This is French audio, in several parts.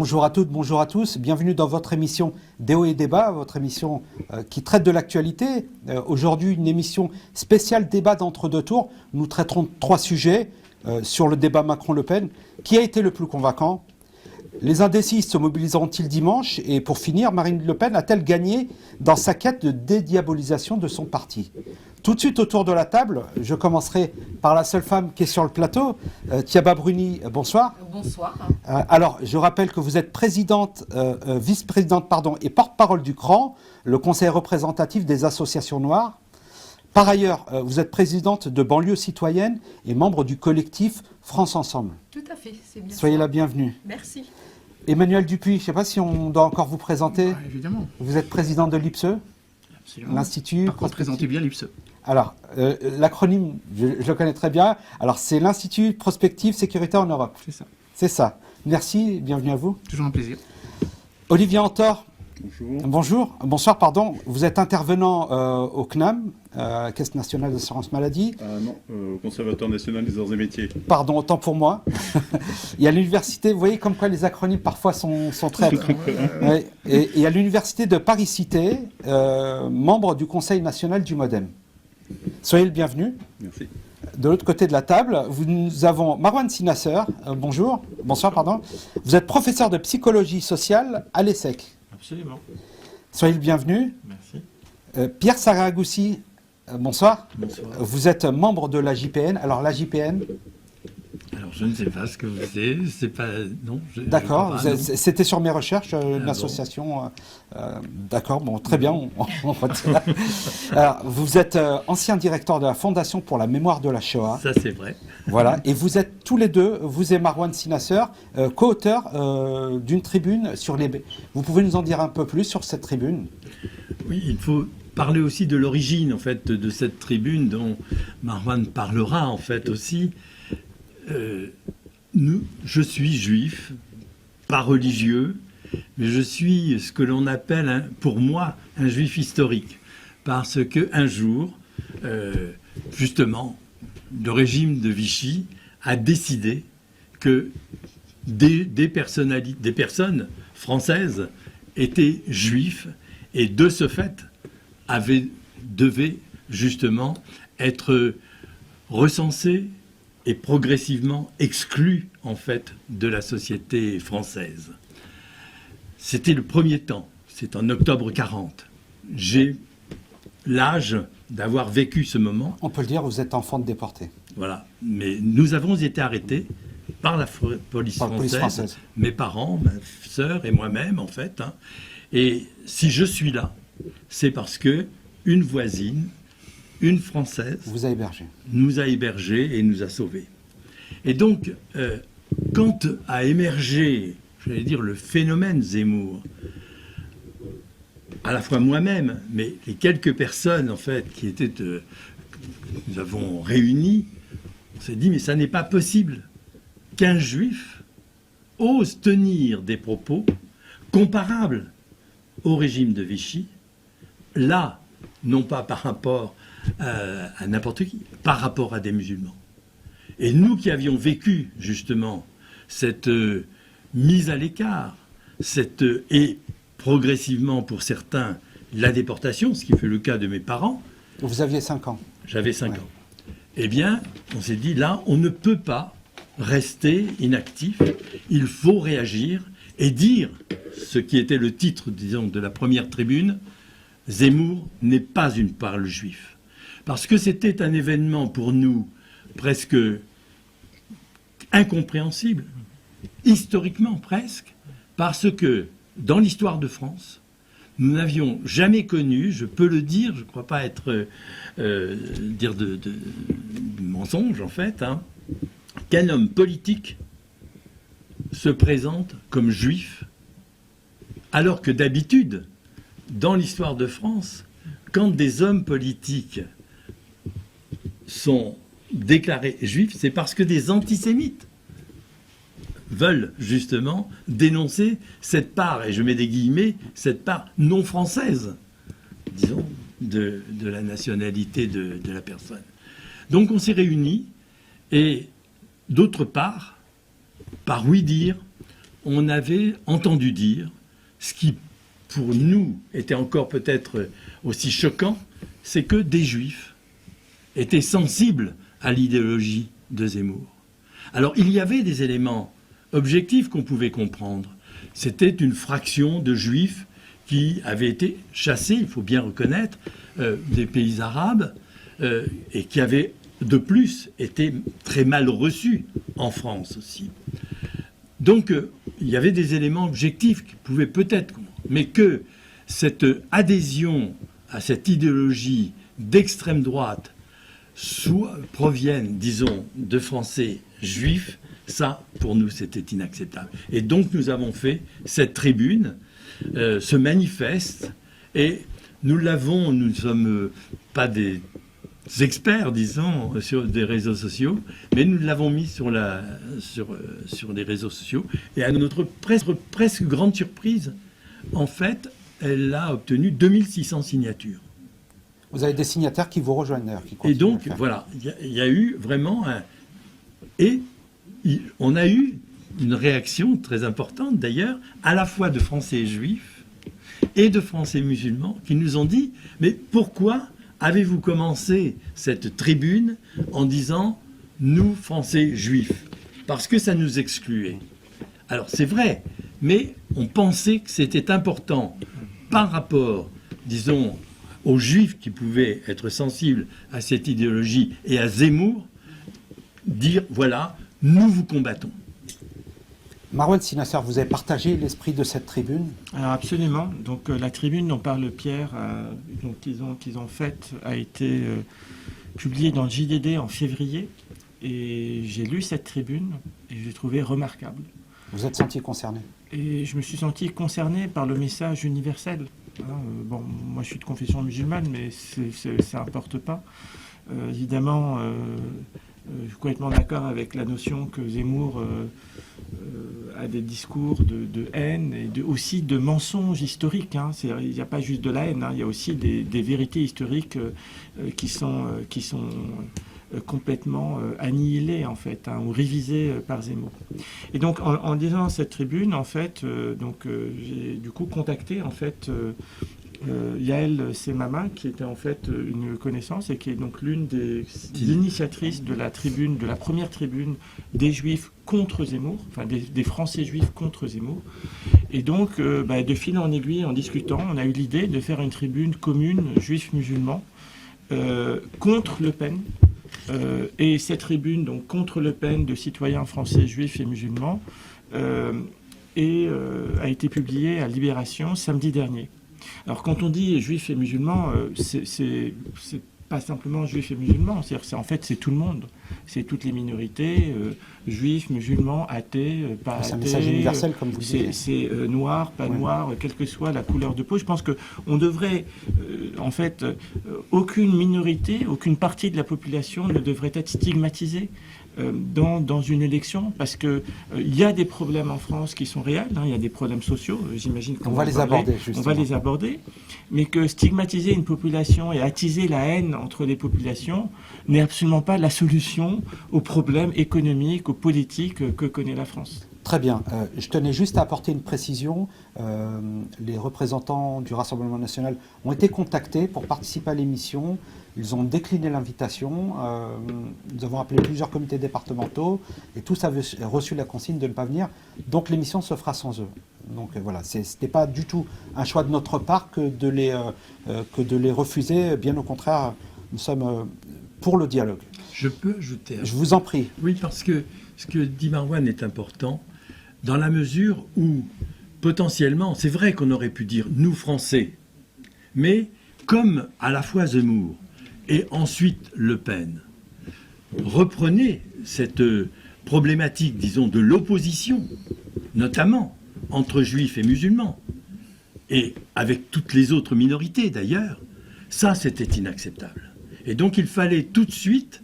Bonjour à toutes, bonjour à tous. Bienvenue dans votre émission Déo et Débat, votre émission qui traite de l'actualité. Aujourd'hui, une émission spéciale débat d'entre-deux tours. Nous traiterons 3 sujets sur le débat Macron-Le Pen. Qui a été le plus convaincant? Les indécis se mobiliseront-ils dimanche? Et pour finir, Marine Le Pen a-t-elle gagné dans sa quête de dédiabolisation de son parti? Tout de suite autour de la table, je commencerai par la seule femme qui est sur le plateau, Thiaba Bruni, bonsoir. Bonsoir. Alors, je rappelle que vous êtes présidente, vice-présidente et porte-parole du CRAN, le Conseil représentatif des associations noires. Par ailleurs, vous êtes présidente de Banlieue Citoyenne et membre du collectif France Ensemble. Tout à fait, c'est bien. Soyez la bienvenue. Merci. Emmanuel Dupuis, je ne sais pas si on doit encore vous présenter. Évidemment. Vous êtes président de l'IPSE, l'Institut. Par contre, présentez bien l'IPSE. Alors, l'acronyme, je le connais très bien. Alors, c'est l'Institut Prospective Sécurité en Europe. C'est ça. C'est ça. Merci, bienvenue à vous. Toujours un plaisir. Olivier Antor. Bonjour. Bonsoir, pardon. Vous êtes intervenant au CNAM, Caisse nationale d'assurance maladie. Non, au Conservatoire national des arts et métiers. Pardon, autant pour moi. Il y a l'université, vous voyez comme quoi les acronymes parfois sont très... Ouais. Et il y a l'université de Paris-Cité, membre du Conseil national du MoDem. Soyez le bienvenu. Merci. De l'autre côté de la table, nous avons Marouane Sinasser. Bonsoir, pardon. Vous êtes professeur de psychologie sociale à l'ESSEC. Absolument. Soyez le bienvenu. Merci. Pierre Saragoussi, bonsoir. Bonsoir. Vous êtes membre de la JPN. Alors la JPN. Alors je ne sais pas ce que vous êtes. C'est pas non. D'accord. Je crois pas, non. C'était sur mes recherches une bon. association. D'accord. Bon, très bien. On retient. Alors, vous êtes ancien directeur de la Fondation pour la mémoire de la Shoah. Ça c'est vrai. Voilà. Et vous êtes tous les deux, vous et Marouane Sinasser, co-auteurs d'une tribune sur les. Vous pouvez nous en dire un peu plus sur cette tribune? Oui, il faut parler aussi de l'origine en fait de cette tribune dont Marouane parlera en fait aussi. Je suis juif, pas religieux, mais je suis ce que l'on appelle, pour moi, un juif historique. Parce qu'un jour, justement, le régime de Vichy a décidé que des personnes françaises étaient juifs et de ce fait devaient justement être recensés et progressivement exclu en fait de la société française. C'était le premier temps, c'est en octobre 40. J'ai l'âge d'avoir vécu ce moment. On peut le dire, vous êtes enfant de déporté. Voilà, mais nous avons été arrêtés par la police française, mes parents, ma sœur et moi-même en fait. Et si je suis là, c'est parce que une voisine, une Française, vous a hébergé. Nous a hébergés et nous a sauvés. Et donc, quand a émergé, j'allais dire, le phénomène Zemmour, à la fois moi-même, mais les quelques personnes, en fait, qui étaient, nous avons réunis, on s'est dit, mais ça n'est pas possible qu'un juif ose tenir des propos comparables au régime de Vichy, là, non pas par rapport à n'importe qui, par rapport à des musulmans. Et nous qui avions vécu justement cette mise à l'écart, et progressivement pour certains la déportation, ce qui fait le cas de mes parents. Vous aviez 5 ans. J'avais 5 ans. Eh bien, on s'est dit là, on ne peut pas rester inactif, il faut réagir et dire ce qui était le titre, disons, de la première tribune, Zemmour n'est pas une parole juive. Parce que c'était un événement pour nous presque incompréhensible, historiquement presque, parce que dans l'histoire de France, nous n'avions jamais connu, je peux le dire, je ne crois pas être dire de mensonge en fait, qu'un homme politique se présente comme juif, alors que d'habitude, dans l'histoire de France, quand des hommes politiques sont déclarés juifs, c'est parce que des antisémites veulent justement dénoncer cette part, et je mets des guillemets, cette part non française, disons, de la nationalité de la personne. Donc on s'est réunis, et d'autre part, par oui-dire, on avait entendu dire ce qui, pour nous, était encore peut-être aussi choquant, c'est que des Juifs étaient sensibles à l'idéologie de Zemmour. Alors, il y avait des éléments objectifs qu'on pouvait comprendre. C'était une fraction de Juifs qui avaient été chassés, il faut bien reconnaître, des pays arabes, et qui avaient, de plus, été très mal reçus en France aussi. Donc, il y avait des éléments objectifs qui pouvaient peut-être... Mais que cette adhésion à cette idéologie d'extrême droite provienne, disons, de Français juifs, ça, pour nous, c'était inacceptable. Et donc, nous avons fait cette tribune, ce manifeste, et nous ne sommes pas des experts, disons, sur des réseaux sociaux, mais nous l'avons mis sur des réseaux sociaux. Et à notre presque grande surprise, en fait, elle a obtenu 2600 signatures. Vous avez des signataires qui vous rejoignent d'ailleurs. Et donc, voilà, il y a eu vraiment on a eu une réaction très importante, d'ailleurs, à la fois de Français juifs et de Français musulmans, qui nous ont dit « Mais pourquoi avez-vous commencé cette tribune en disant « Nous, Français juifs » parce que ça nous excluait. Alors, c'est vrai, mais on pensait que c'était important par rapport, disons, aux Juifs qui pouvaient être sensibles à cette idéologie et à Zemmour, dire, voilà, nous vous combattons. Marouane Sinasser, vous avez partagé l'esprit de cette tribune? Alors absolument. Donc la tribune dont parle Pierre, qu'ils ont faite, a été publiée dans le JDD en février. Et j'ai lu cette tribune et je l'ai trouvée remarquable. Vous êtes senti concerné? Et je me suis senti concerné par le message universel. Bon, moi je suis de confession musulmane, mais ça n'importe pas. Évidemment, je suis complètement d'accord avec la notion que Zemmour a des discours de haine et aussi de mensonges historiques. Il n'y a pas juste de la haine, il y a aussi des vérités historiques qui sont complètement annihilées en fait, ou révisées par Zemmour. Et donc en lisant cette tribune, en fait, j'ai du coup contacté en fait Yael Semama, qui était en fait une connaissance et qui est donc l'une des initiatrices de la première tribune des Juifs contre Zemmour, enfin des Français juifs contre Zemmour. Et donc, de fil en aiguille, en discutant, on a eu l'idée de faire une tribune commune juifs musulmans contre Le Pen. Et cette tribune, donc contre Le Pen, de citoyens français juifs et musulmans, a été publiée à Libération samedi dernier. Alors quand on dit juifs et musulmans, c'est pas simplement juifs et musulmans, c'est-à-dire c'est tout le monde, c'est toutes les minorités, juifs, musulmans, athées, pas athées. C'est un message universel comme vous le dites. C'est noir, pas noir, quelle que soit la couleur de peau. Je pense qu'on devrait, aucune minorité, aucune partie de la population ne devrait être stigmatisée dans une élection, parce que il y a des problèmes en France qui sont réels, il y a des problèmes sociaux, j'imagine qu'on va les aborder, justement. On va les aborder, mais que stigmatiser une population et attiser la haine entre les populations n'est absolument pas la solution aux problèmes économiques, aux politiques que connaît la France. Très bien. Je tenais juste à apporter une précision. Les représentants du Rassemblement national ont été contactés pour participer à l'émission. Ils ont décliné l'invitation. Nous avons appelé plusieurs comités départementaux et tous avaient reçu la consigne de ne pas venir. Donc l'émission se fera sans eux. Donc voilà, ce n'était pas du tout un choix de notre part que de les refuser. Bien au contraire, nous sommes pour le dialogue. Je peux ajouter. Je vous en prie. Oui, parce que ce que dit Marouane est important, dans la mesure où, potentiellement, c'est vrai qu'on aurait pu dire « nous, Français », mais comme à la fois Zemmour et ensuite Le Pen reprenaient cette problématique, disons, de l'opposition, notamment entre juifs et musulmans, et avec toutes les autres minorités d'ailleurs, ça c'était inacceptable. Et donc il fallait tout de suite,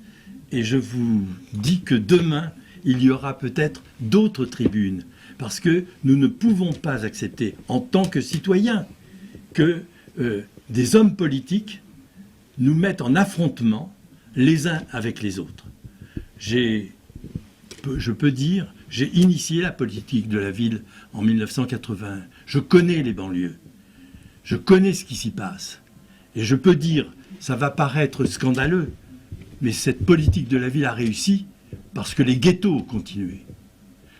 et je vous dis que demain, il y aura peut-être d'autres tribunes, parce que nous ne pouvons pas accepter, en tant que citoyens, que des hommes politiques nous mettent en affrontement les uns avec les autres. Je peux dire J'ai initié la politique de la ville en 1981. Je connais les banlieues. Je connais ce qui s'y passe. Et je peux dire, ça va paraître scandaleux, mais cette politique de la ville a réussi parce que les ghettos ont continué.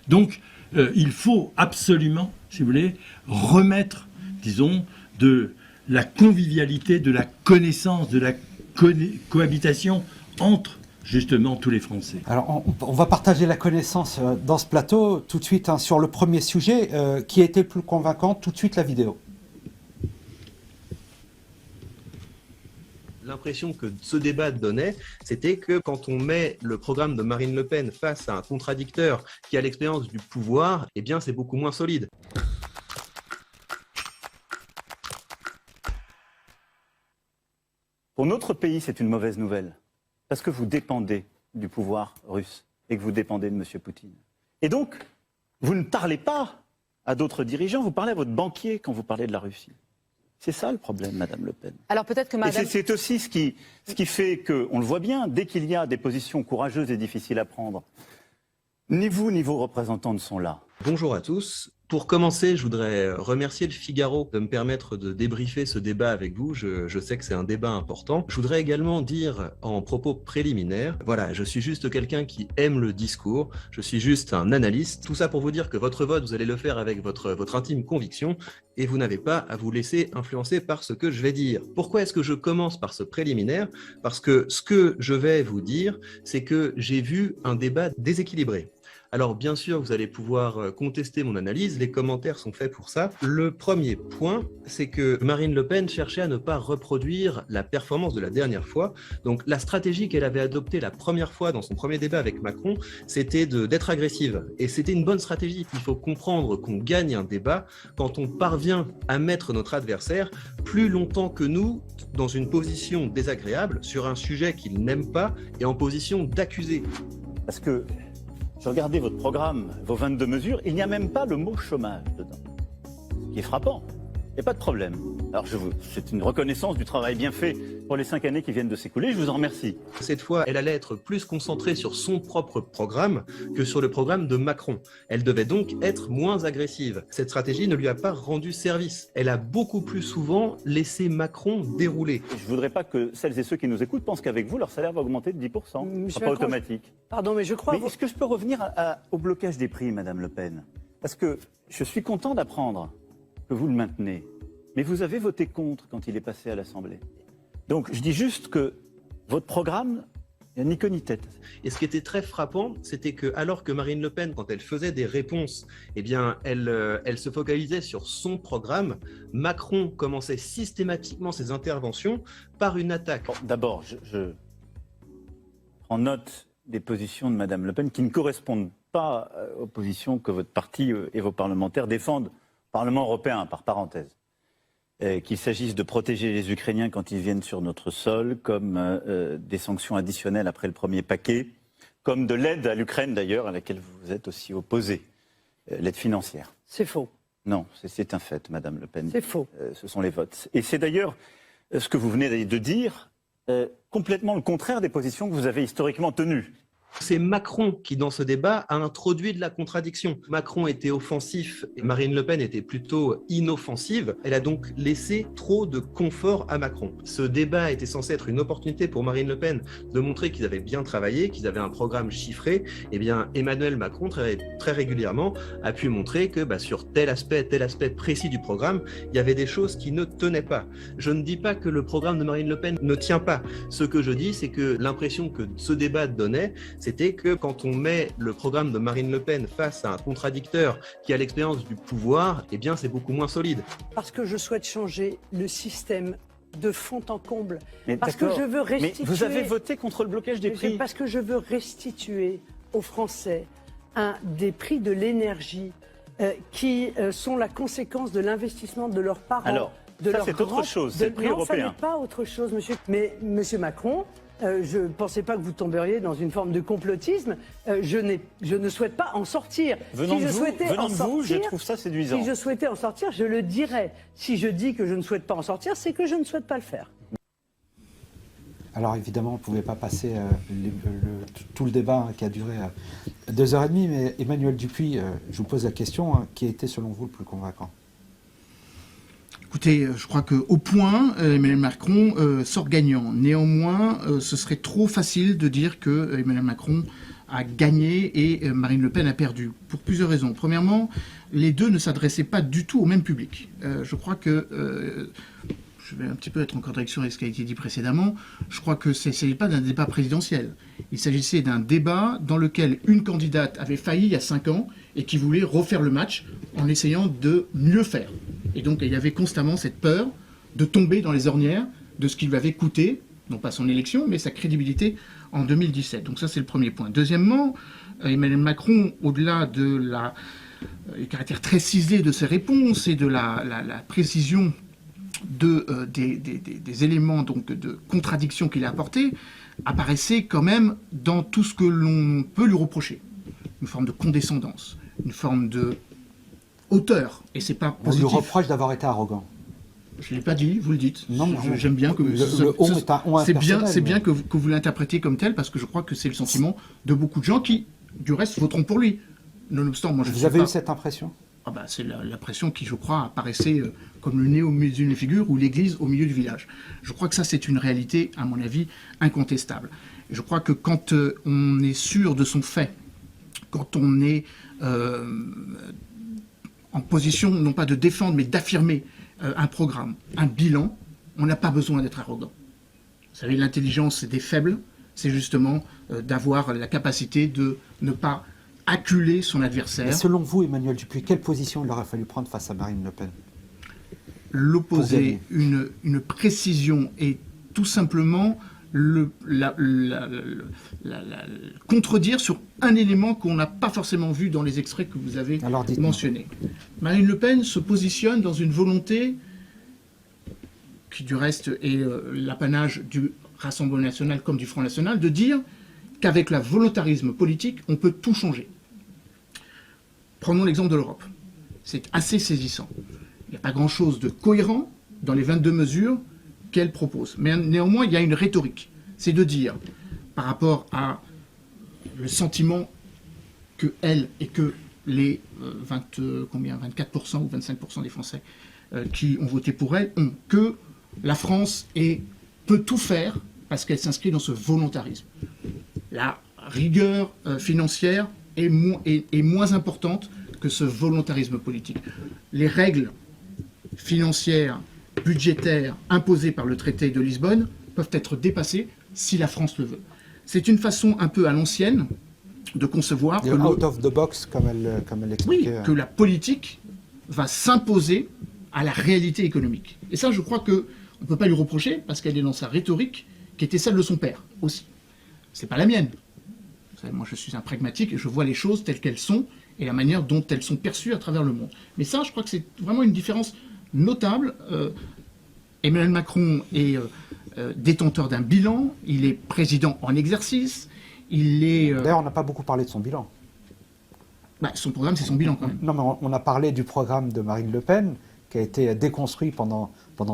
Donc, il faut absolument, si vous voulez, remettre, disons, de la convivialité, de la connaissance, de la cohabitation entre, justement, tous les Français. Alors, on va partager la connaissance dans ce plateau, tout de suite, hein, sur le premier sujet. Qui a été le plus convaincant? Tout de suite, la vidéo. L'impression que ce débat donnait, c'était que quand on met le programme de Marine Le Pen face à un contradicteur qui a l'expérience du pouvoir, eh bien c'est beaucoup moins solide. Pour notre pays, c'est une mauvaise nouvelle, parce que vous dépendez du pouvoir russe et que vous dépendez de M. Poutine. Et donc, vous ne parlez pas à d'autres dirigeants, vous parlez à votre banquier quand vous parlez de la Russie. C'est ça le problème, Madame Le Pen. Alors peut-être que Madame... Et c'est aussi ce qui fait qu'on le voit bien, dès qu'il y a des positions courageuses et difficiles à prendre, ni vous ni vos représentants ne sont là. Bonjour à tous. Pour commencer, je voudrais remercier le Figaro de me permettre de débriefer ce débat avec vous. Je sais que c'est un débat important. Je voudrais également dire en propos préliminaires, voilà, je suis juste quelqu'un qui aime le discours, je suis juste un analyste. Tout ça pour vous dire que votre vote, vous allez le faire avec votre intime conviction et vous n'avez pas à vous laisser influencer par ce que je vais dire. Pourquoi est-ce que je commence par ce préliminaire? Parce que ce que je vais vous dire, c'est que j'ai vu un débat déséquilibré. Alors bien sûr, vous allez pouvoir contester mon analyse, les commentaires sont faits pour ça. Le premier point, c'est que Marine Le Pen cherchait à ne pas reproduire la performance de la dernière fois. Donc la stratégie qu'elle avait adoptée la première fois dans son premier débat avec Macron, c'était d'être agressive. Et c'était une bonne stratégie. Il faut comprendre qu'on gagne un débat quand on parvient à mettre notre adversaire plus longtemps que nous dans une position désagréable sur un sujet qu'il n'aime pas et en position d'accusé. Parce que je regardais votre programme, vos 22 mesures, il n'y a même pas le mot chômage dedans. Ce qui est frappant. Il n'y a pas de problème. Alors c'est une reconnaissance du travail bien fait pour les 5 années qui viennent de s'écouler, je vous en remercie. Cette fois, elle allait être plus concentrée sur son propre programme que sur le programme de Macron. Elle devait donc être moins agressive. Cette stratégie ne lui a pas rendu service. Elle a beaucoup plus souvent laissé Macron dérouler. Je ne voudrais pas que celles et ceux qui nous écoutent pensent qu'avec vous, leur salaire va augmenter de 10%. Ce sera pas automatique. Pardon, mais je crois... Mais est-ce que je peux revenir au blocage des prix, Madame Le Pen? Parce que je suis content d'apprendre que vous le maintenez. Mais vous avez voté contre quand il est passé à l'Assemblée. Donc je dis juste que votre programme, il n'y a ni queue ni tête. Et ce qui était très frappant, c'était que alors que Marine Le Pen, quand elle faisait des réponses, eh bien, elle se focalisait sur son programme, Macron commençait systématiquement ses interventions par une attaque. Bon, d'abord, je prends note des positions de Madame Le Pen qui ne correspondent pas aux positions que votre parti et vos parlementaires défendent. Parlement européen, par parenthèse. Qu'il s'agisse de protéger les Ukrainiens quand ils viennent sur notre sol, comme des sanctions additionnelles après le premier paquet, comme de l'aide à l'Ukraine d'ailleurs, à laquelle vous vous êtes aussi opposé, l'aide financière. C'est faux. Non, c'est un fait, Madame Le Pen. C'est faux. Ce sont les votes. Et c'est d'ailleurs ce que vous venez de dire, complètement le contraire des positions que vous avez historiquement tenues. C'est Macron qui, dans ce débat, a introduit de la contradiction. Macron était offensif et Marine Le Pen était plutôt inoffensive. Elle a donc laissé trop de confort à Macron. Ce débat était censé être une opportunité pour Marine Le Pen de montrer qu'ils avaient bien travaillé, qu'ils avaient un programme chiffré. Eh bien, Emmanuel Macron, très régulièrement, a pu montrer que sur tel aspect précis du programme, il y avait des choses qui ne tenaient pas. Je ne dis pas que le programme de Marine Le Pen ne tient pas. Ce que je dis, c'est que l'impression que ce débat donnait, c'était que quand on met le programme de Marine Le Pen face à un contradicteur qui a l'expérience du pouvoir, eh bien c'est beaucoup moins solide. Parce que je souhaite changer le système de fond en comble. Mais parce que je veux restituer... Mais vous avez voté contre le blocage des prix. Parce que je veux restituer aux Français des prix de l'énergie qui sont la conséquence de l'investissement de leurs parents. Alors, ça c'est autre chose, c'est le prix européen. Non, ça n'est pas autre chose, monsieur. Mais monsieur Macron... je ne pensais pas que vous tomberiez dans une forme de complotisme. Je ne souhaite pas en sortir. Venant de vous, je trouve ça séduisant. Si je souhaitais en sortir, je le dirais. Si je dis que je ne souhaite pas en sortir, c'est que je ne souhaite pas le faire. Alors évidemment, on ne pouvait pas passer tout le débat qui a duré 2h30, mais Emmanuel Dupuis, je vous pose la question, qui a été selon vous le plus convaincant? Écoutez, je crois qu'au point, Emmanuel Macron sort gagnant. Néanmoins, ce serait trop facile de dire que Emmanuel Macron a gagné et Marine Le Pen a perdu, pour plusieurs raisons. Premièrement, les deux ne s'adressaient pas du tout au même public. Je crois que... je vais un petit peu être en contradiction avec ce qui a été dit précédemment, je crois que ce n'est pas d'un débat présidentiel. Il s'agissait d'un débat dans lequel une candidate avait failli il y a 5 ans et qui voulait refaire le match en essayant de mieux faire. Et donc il y avait constamment cette peur de tomber dans les ornières de ce qui lui avait coûté, non pas son élection, mais sa crédibilité en 2017. Donc ça c'est le premier point. Deuxièmement, Emmanuel Macron, au-delà de le caractère très ciselé de ses réponses et de la précision des éléments donc, de contradiction qu'il a apportés, apparaissait quand même dans tout ce que l'on peut lui reprocher. Une forme de condescendance, une forme de hauteur, et c'est pas positif. On lui reproche d'avoir été arrogant. Je ne l'ai pas dit, vous le dites. Non, j'aime bien que c'est bien que vous l'interprétez comme tel, parce que je crois que c'est le sentiment de beaucoup de gens qui, du reste, voteront pour lui. Nonobstant, moi, vous avez eu cette impression? C'est l'impression qui, je crois, apparaissait comme le nez au milieu d'une figure ou l'église au milieu du village. Je crois que ça, c'est une réalité, à mon avis, incontestable. Et je crois que quand on est sûr de son fait, quand on est en position, non pas de défendre, mais d'affirmer un programme, un bilan, on n'a pas besoin d'être arrogant. Vous savez, l'intelligence des faibles, c'est justement d'avoir la capacité de ne pas acculer son adversaire. Et selon vous, Emmanuel Dupuis, quelle position il aurait fallu prendre face à Marine Le Pen? L'opposer, une précision et tout simplement contredire sur un élément qu'on n'a pas forcément vu dans les extraits que vous avez mentionnés. Marine Le Pen se positionne dans une volonté qui du reste est l'apanage du Rassemblement national comme du Front national, de dire qu'avec le volontarisme politique, on peut tout changer. Prenons l'exemple de l'Europe. C'est assez saisissant. Il n'y a pas grand-chose de cohérent dans les 22 mesures qu'elle propose. Mais néanmoins, il y a une rhétorique. C'est de dire, par rapport à le sentiment que elle et que les 24% ou 25% des Français qui ont voté pour elle ont, que la France peut tout faire parce qu'elle s'inscrit dans ce volontarisme. La rigueur financière est moins importante que ce volontarisme politique. Les règles financières, budgétaires imposées par le traité de Lisbonne peuvent être dépassées si la France le veut. C'est une façon un peu à l'ancienne de concevoir que out of the box, comme elle l'expliquait. Oui, que la politique va s'imposer à la réalité économique. Et ça, je crois qu'on ne peut pas lui reprocher parce qu'elle est dans sa rhétorique qui était celle de son père aussi. C'est pas la mienne. Vous savez, moi, je suis un pragmatique et je vois les choses telles qu'elles sont et la manière dont elles sont perçues à travers le monde. Mais ça, je crois que c'est vraiment une différence notable. Emmanuel Macron est détenteur d'un bilan, il est président en exercice, il est... D'ailleurs, on n'a pas beaucoup parlé de son bilan. Son programme, c'est son bilan quand même. Non, mais on a parlé du programme de Marine Le Pen, qui a été déconstruit pendant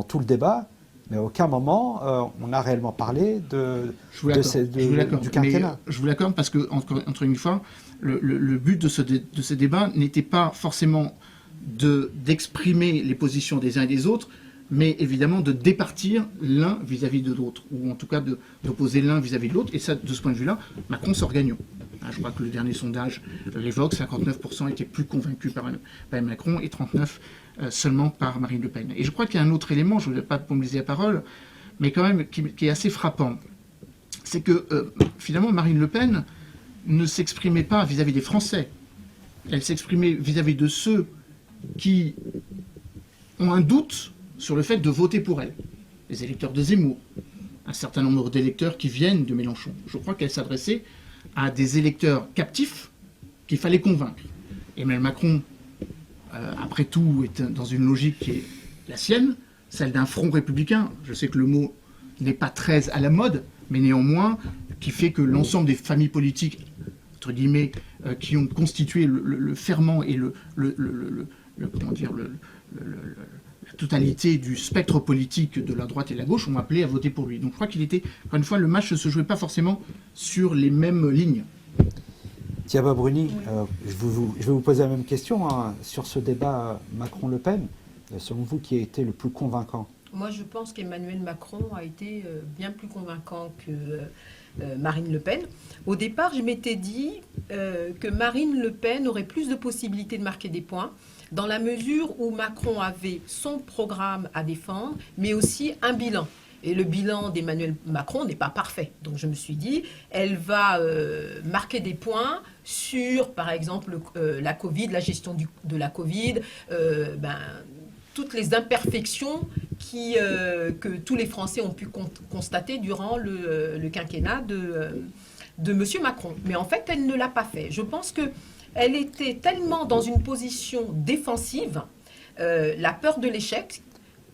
tout le débat, mais à aucun moment on a réellement parlé du quinquennat. Je vous l'accorde parce que, entre une fois, le but de ce débat n'était pas forcément d'exprimer les positions des uns et des autres, mais évidemment de départir l'un vis-à-vis de l'autre, ou en tout cas d'opposer l'un vis-à-vis de l'autre. Et ça, de ce point de vue-là, Macron sort gagnant. Je crois que le dernier sondage l'évoque, 59% étaient plus convaincus par Macron et 39% seulement par Marine Le Pen. Et je crois qu'il y a un autre élément, je ne voudrais pas mobiliser la parole, mais quand même qui est assez frappant. C'est que finalement Marine Le Pen ne s'exprimait pas vis-à-vis des Français. Elle s'exprimait vis-à-vis de ceux qui ont un doute sur le fait de voter pour elle. Les électeurs de Zemmour, un certain nombre d'électeurs qui viennent de Mélenchon. Je crois qu'elle s'adressait à des électeurs captifs qu'il fallait convaincre. Emmanuel Macron, après tout, est dans une logique qui est la sienne, celle d'un front républicain. Je sais que le mot n'est pas très à la mode, mais néanmoins, qui fait que l'ensemble des familles politiques, entre guillemets, qui ont constitué le ferment et la totalité du spectre politique de la droite et de la gauche ont appelé à voter pour lui. Donc je crois qu'il était, encore une fois, le match ne se jouait pas forcément sur les mêmes lignes. Thiaba Bruni, je vais vous poser la même question sur ce débat Macron-Le Pen. Selon vous, qui a été le plus convaincant? Moi, je pense qu'Emmanuel Macron a été bien plus convaincant que Marine Le Pen. Au départ, je m'étais dit que Marine Le Pen aurait plus de possibilités de marquer des points, dans la mesure où Macron avait son programme à défendre, mais aussi un bilan. Et le bilan d'Emmanuel Macron n'est pas parfait. Donc je me suis dit, elle va marquer des points sur, par exemple, la Covid, la gestion de la Covid, toutes les imperfections que tous les Français ont pu constater durant le quinquennat de M. Macron. Mais en fait, elle ne l'a pas fait. Je pense qu'elle était tellement dans une position défensive, la peur de l'échec,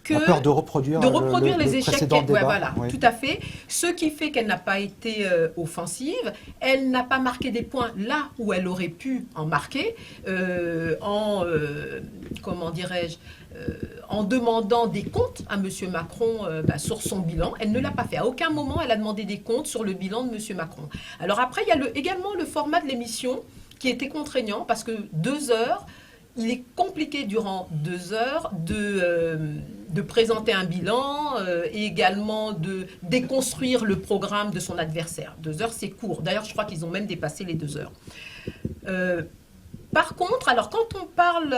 la peur de reproduire les échecs. Voilà, oui. Tout à fait. Ce qui fait qu'elle n'a pas été offensive, elle n'a pas marqué des points là où elle aurait pu en marquer, comment dirais-je, en demandant des comptes à M. Macron sur son bilan. Elle ne l'a pas fait. À aucun moment, elle a demandé des comptes sur le bilan de M. Macron. Alors après, il y a également le format de l'émission qui était contraignant parce que 2 heures, il est compliqué durant 2 heures de présenter un bilan et également de déconstruire le programme de son adversaire. 2 heures, c'est court. D'ailleurs, je crois qu'ils ont même dépassé les 2 heures. Par contre, alors quand on parle,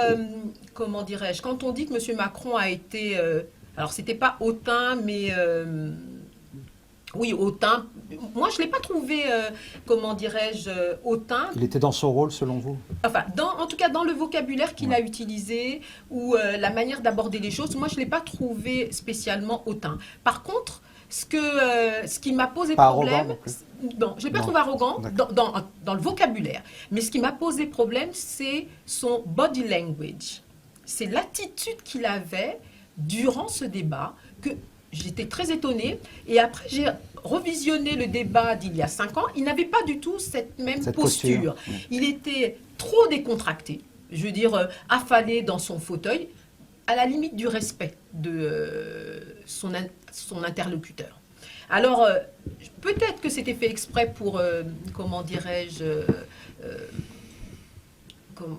comment dirais-je, quand on dit que M. Macron a été, alors c'était pas hautain, mais oui, hautain. Moi, je ne l'ai pas trouvé, comment dirais-je, hautain. Il était dans son rôle, selon vous? Enfin, en tout cas, dans le vocabulaire qu'il a utilisé ou la manière d'aborder les choses, moi, je ne l'ai pas trouvé spécialement hautain. Par contre, ce qui m'a posé problème... Non, je ne l'ai pas trouvé arrogant dans le vocabulaire. Mais ce qui m'a posé problème, c'est son body language. C'est l'attitude qu'il avait durant ce débat que... J'étais très étonnée. Et après, j'ai revisionné le débat d'il y a 5 ans. Il n'avait pas du tout cette même posture. Il était trop décontracté. Je veux dire, affalé dans son fauteuil, à la limite du respect de son interlocuteur. Alors, peut-être que c'était fait exprès pour, comment dirais-je...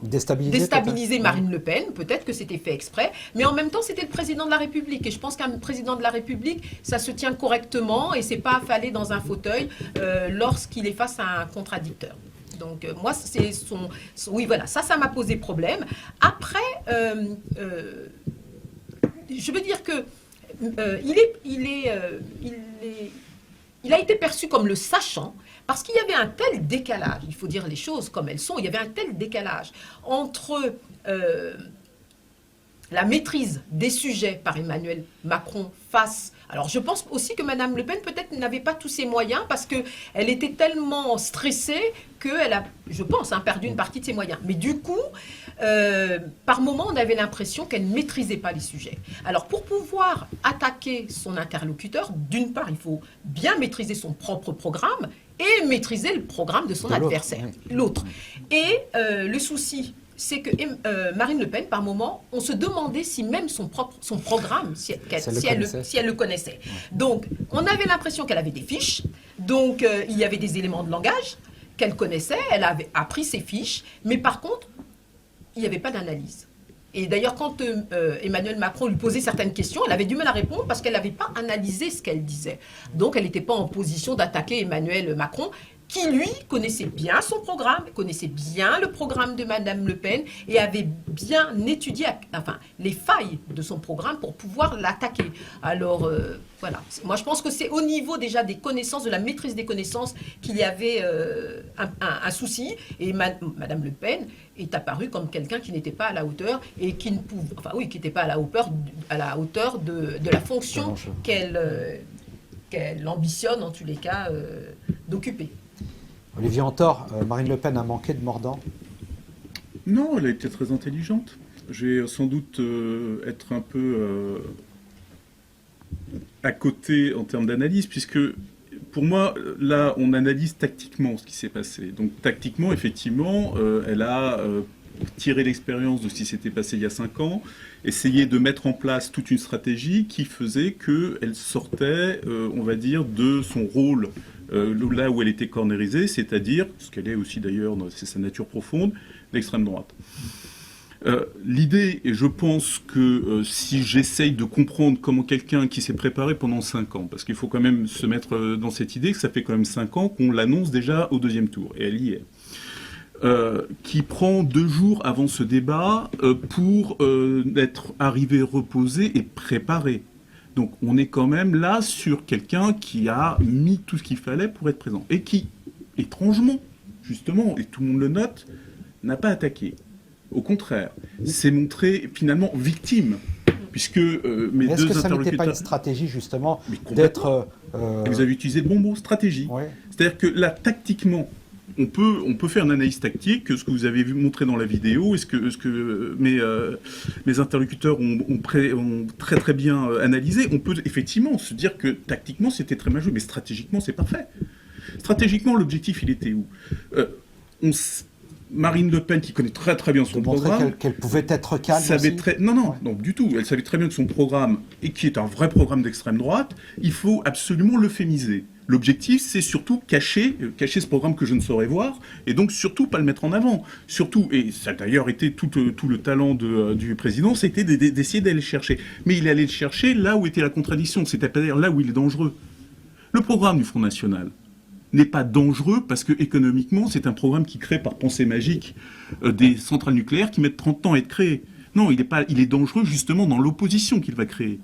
déstabiliser Marine Le Pen, peut-être que c'était fait exprès, mais en même temps c'était le président de la République et je pense qu'un président de la République ça se tient correctement et c'est pas affalé dans un fauteuil lorsqu'il est face à un contradicteur. Donc moi c'est oui voilà, ça m'a posé problème. Après je veux dire que il a été perçu comme le sachant. Parce qu'il y avait un tel décalage, il faut dire les choses comme elles sont, il y avait un tel décalage entre la maîtrise des sujets par Emmanuel Macron face... Alors je pense aussi que Mme Le Pen peut-être n'avait pas tous ses moyens parce qu'elle était tellement stressée qu'elle a, je pense, perdu une partie de ses moyens. Mais du coup, par moment, on avait l'impression qu'elle ne maîtrisait pas les sujets. Alors pour pouvoir attaquer son interlocuteur, d'une part, il faut bien maîtriser son propre programme et maîtriser le programme de son adversaire, l'autre. Et le souci, c'est que Marine Le Pen, par moment, on se demandait si même son programme, si elle le connaissait. Donc, on avait l'impression qu'elle avait des fiches, donc il y avait des éléments de langage qu'elle connaissait, elle avait appris ses fiches, mais par contre, il n'y avait pas d'analyse. Et d'ailleurs, quand Emmanuel Macron lui posait certaines questions, elle avait du mal à répondre parce qu'elle n'avait pas analysé ce qu'elle disait. Donc, elle n'était pas en position d'attaquer Emmanuel Macron, qui, lui, connaissait bien son programme, connaissait bien le programme de Mme Le Pen et avait bien étudié les failles de son programme pour pouvoir l'attaquer. Alors, voilà. Moi, je pense que c'est au niveau déjà des connaissances, de la maîtrise des connaissances, qu'il y avait un souci. Et Mme Le Pen est apparue comme quelqu'un qui n'était pas à la hauteur et qui ne pouvait, qui n'était pas à la hauteur de la fonction qu'elle ambitionne, en tous les cas, d'occuper. Olivier Antor, Marine Le Pen a manqué de mordant? Non, elle a été très intelligente. Je vais sans doute être un peu à côté en termes d'analyse, puisque pour moi, là, on analyse tactiquement ce qui s'est passé. Donc tactiquement, effectivement, elle a tirer l'expérience de ce qui s'était passé il y a 5 ans, essayer de mettre en place toute une stratégie qui faisait qu'elle sortait, on va dire, de son rôle là où elle était cornérisée, c'est-à-dire, ce qu'elle est aussi d'ailleurs, c'est sa nature profonde, l'extrême droite. L'idée, et je pense que si j'essaye de comprendre comment quelqu'un qui s'est préparé pendant 5 ans, parce qu'il faut quand même se mettre dans cette idée que ça fait quand même 5 ans qu'on l'annonce déjà au 2e tour, et elle y est, qui prend 2 jours avant ce débat pour être arrivé reposé et préparé. Donc on est quand même là sur quelqu'un qui a mis tout ce qu'il fallait pour être présent, et qui, étrangement, justement, et tout le monde le note, n'a pas attaqué. Au contraire, s'est montré finalement victime, puisque mes deux interlocuteurs... Est-ce que ça n'était pas une stratégie justement d'être... Vous avez utilisé le bon mot, stratégie. Ouais. C'est-à-dire que là, tactiquement, on peut faire une analyse tactique, ce que vous avez montré dans la vidéo, et ce que mes interlocuteurs ont très très bien analysé. On peut effectivement se dire que tactiquement c'était très mal joué, mais stratégiquement c'est parfait. Stratégiquement, l'objectif il était où Marine Le Pen, qui connaît très très bien son programme, qu'elle pouvait être calme savait non, du tout. Elle savait très bien que son programme, et qui est un vrai programme d'extrême droite, il faut absolument l'euphémiser. L'objectif, c'est surtout cacher ce programme que je ne saurais voir, et donc surtout pas le mettre en avant. Surtout, et ça a d'ailleurs été tout le talent du président, c'était d'essayer d'aller le chercher. Mais il allait le chercher là où était la contradiction, c'est-à-dire là où il est dangereux. Le programme du Front National n'est pas dangereux parce que économiquement, c'est un programme qui crée par pensée magique des centrales nucléaires qui mettent 30 ans à être créées. Non, il est dangereux justement dans l'opposition qu'il va créer.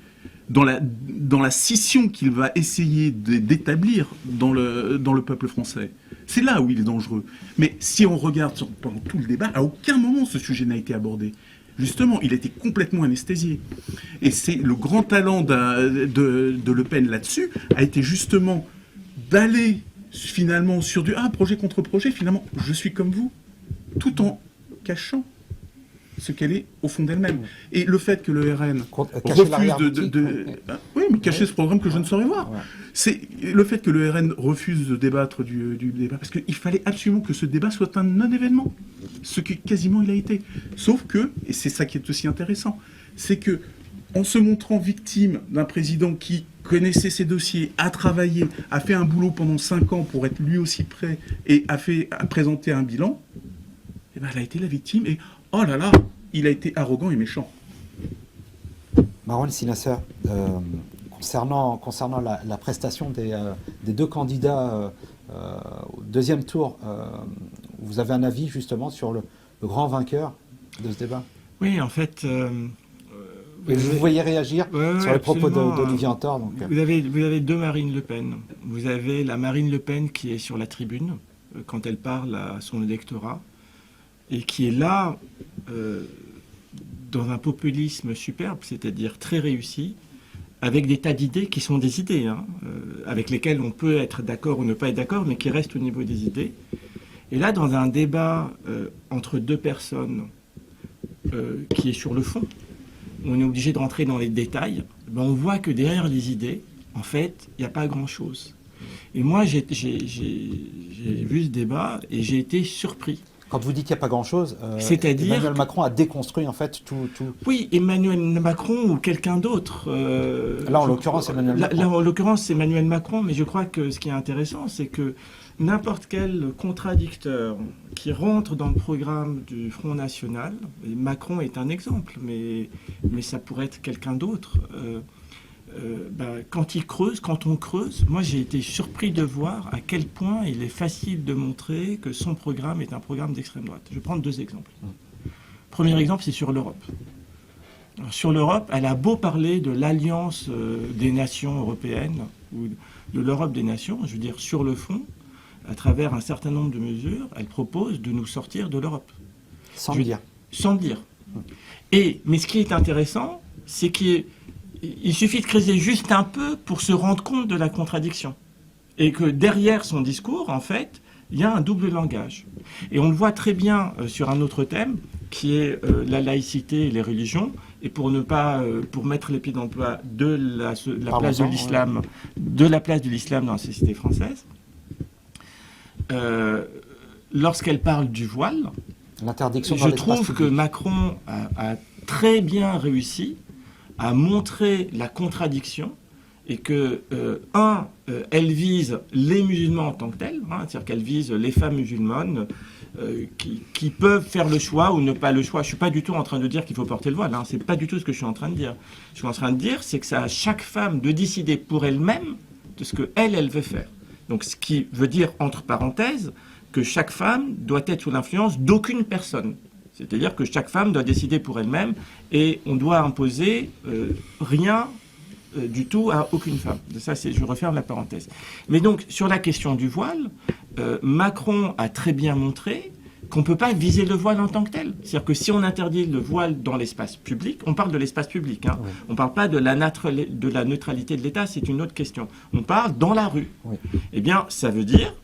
Dans la scission qu'il va essayer d'établir dans le peuple français. C'est là où il est dangereux. Mais si on regarde pendant tout le débat, à aucun moment ce sujet n'a été abordé. Justement, il a été complètement anesthésié. Et c'est le grand talent de Le Pen là-dessus, a été justement d'aller finalement sur projet contre projet, finalement, je suis comme vous, tout en cachant ce qu'elle est au fond d'elle-même. Et le fait que le RN refuse cacher ce programme que je ne saurais voir. Ouais. C'est le fait que le RN refuse de débattre du débat, parce qu'il fallait absolument que ce débat soit un non-événement, ce que quasiment il a été. Sauf que, et c'est ça qui est aussi intéressant, c'est que en se montrant victime d'un président qui connaissait ses dossiers, a travaillé, a fait un boulot pendant 5 ans pour être lui aussi prêt et a présenté un bilan, et ben elle a été la victime et oh là là, il a été arrogant et méchant. Marouane Sinasser, concernant la prestation des 2 candidats au 2e tour, vous avez un avis justement sur le grand vainqueur de ce débat? Oui, en fait... vous voyez réagir sur les propos d'Olivier Antor. Donc. Vous avez 2 Marine Le Pen. Vous avez la Marine Le Pen qui est sur la tribune quand elle parle à son électorat et qui est là dans un populisme superbe, c'est-à-dire très réussi, avec des tas d'idées qui sont des idées, avec lesquelles on peut être d'accord ou ne pas être d'accord, mais qui restent au niveau des idées. Et là, dans un débat entre 2 personnes qui est sur le fond, on est obligé de rentrer dans les détails, on voit que derrière les idées, en fait, il n'y a pas grand-chose. Et moi, j'ai vu ce débat et j'ai été surpris. Quand vous dites qu'il n'y a pas grand-chose, c'est-à-dire Emmanuel Macron a déconstruit en fait tout... Oui, Emmanuel Macron ou quelqu'un d'autre. Là, en l'occurrence, Emmanuel Macron. Là, en l'occurrence, c'est Emmanuel Macron, mais je crois que ce qui est intéressant, c'est que n'importe quel contradicteur qui rentre dans le programme du Front National, et Macron est un exemple, mais ça pourrait être quelqu'un d'autre, quand on creuse, moi j'ai été surpris de voir à quel point il est facile de montrer que son programme est un programme d'extrême droite. Je vais prendre 2 exemples. Premier exemple, c'est sur l'Europe. Alors, sur l'Europe, elle a beau parler de l'alliance des nations européennes, ou de l'Europe des nations, je veux dire, sur le fond, à travers un certain nombre de mesures, elle propose de nous sortir de l'Europe. Sans le dire. Sans le dire. Mais ce qui est intéressant, c'est qu'il suffit de creuser juste un peu pour se rendre compte de la contradiction. Et que derrière son discours, en fait, il y a un double langage. Et on le voit très bien sur un autre thème, qui est la laïcité et les religions. Et pour mettre les pieds dans le plat de la place de l'islam dans la société française, lorsqu'elle parle du voile, L'interdiction dans Je l'espace trouve que public. Macron a très bien réussi à montrer la contradiction et que, elle vise les musulmans en tant que tels, c'est-à-dire qu'elle vise les femmes musulmanes qui peuvent faire le choix ou ne pas le choix. Je ne suis pas du tout en train de dire qu'il faut porter le voile, c'est pas du tout ce que je suis en train de dire. Ce que je suis en train de dire, c'est que c'est à chaque femme de décider pour elle-même de ce qu'elle veut faire. Donc ce qui veut dire, entre parenthèses, que chaque femme doit être sous l'influence d'aucune personne. C'est-à-dire que chaque femme doit décider pour elle-même et on doit imposer rien du tout à aucune femme. Ça, je referme la parenthèse. Mais donc, sur la question du voile, Macron a très bien montré qu'on ne peut pas viser le voile en tant que tel. C'est-à-dire que si on interdit le voile dans l'espace public, on parle de l'espace public, oui. On ne parle pas de la neutralité de l'État, c'est une autre question. On parle dans la rue. Oui. Eh bien, ça veut dire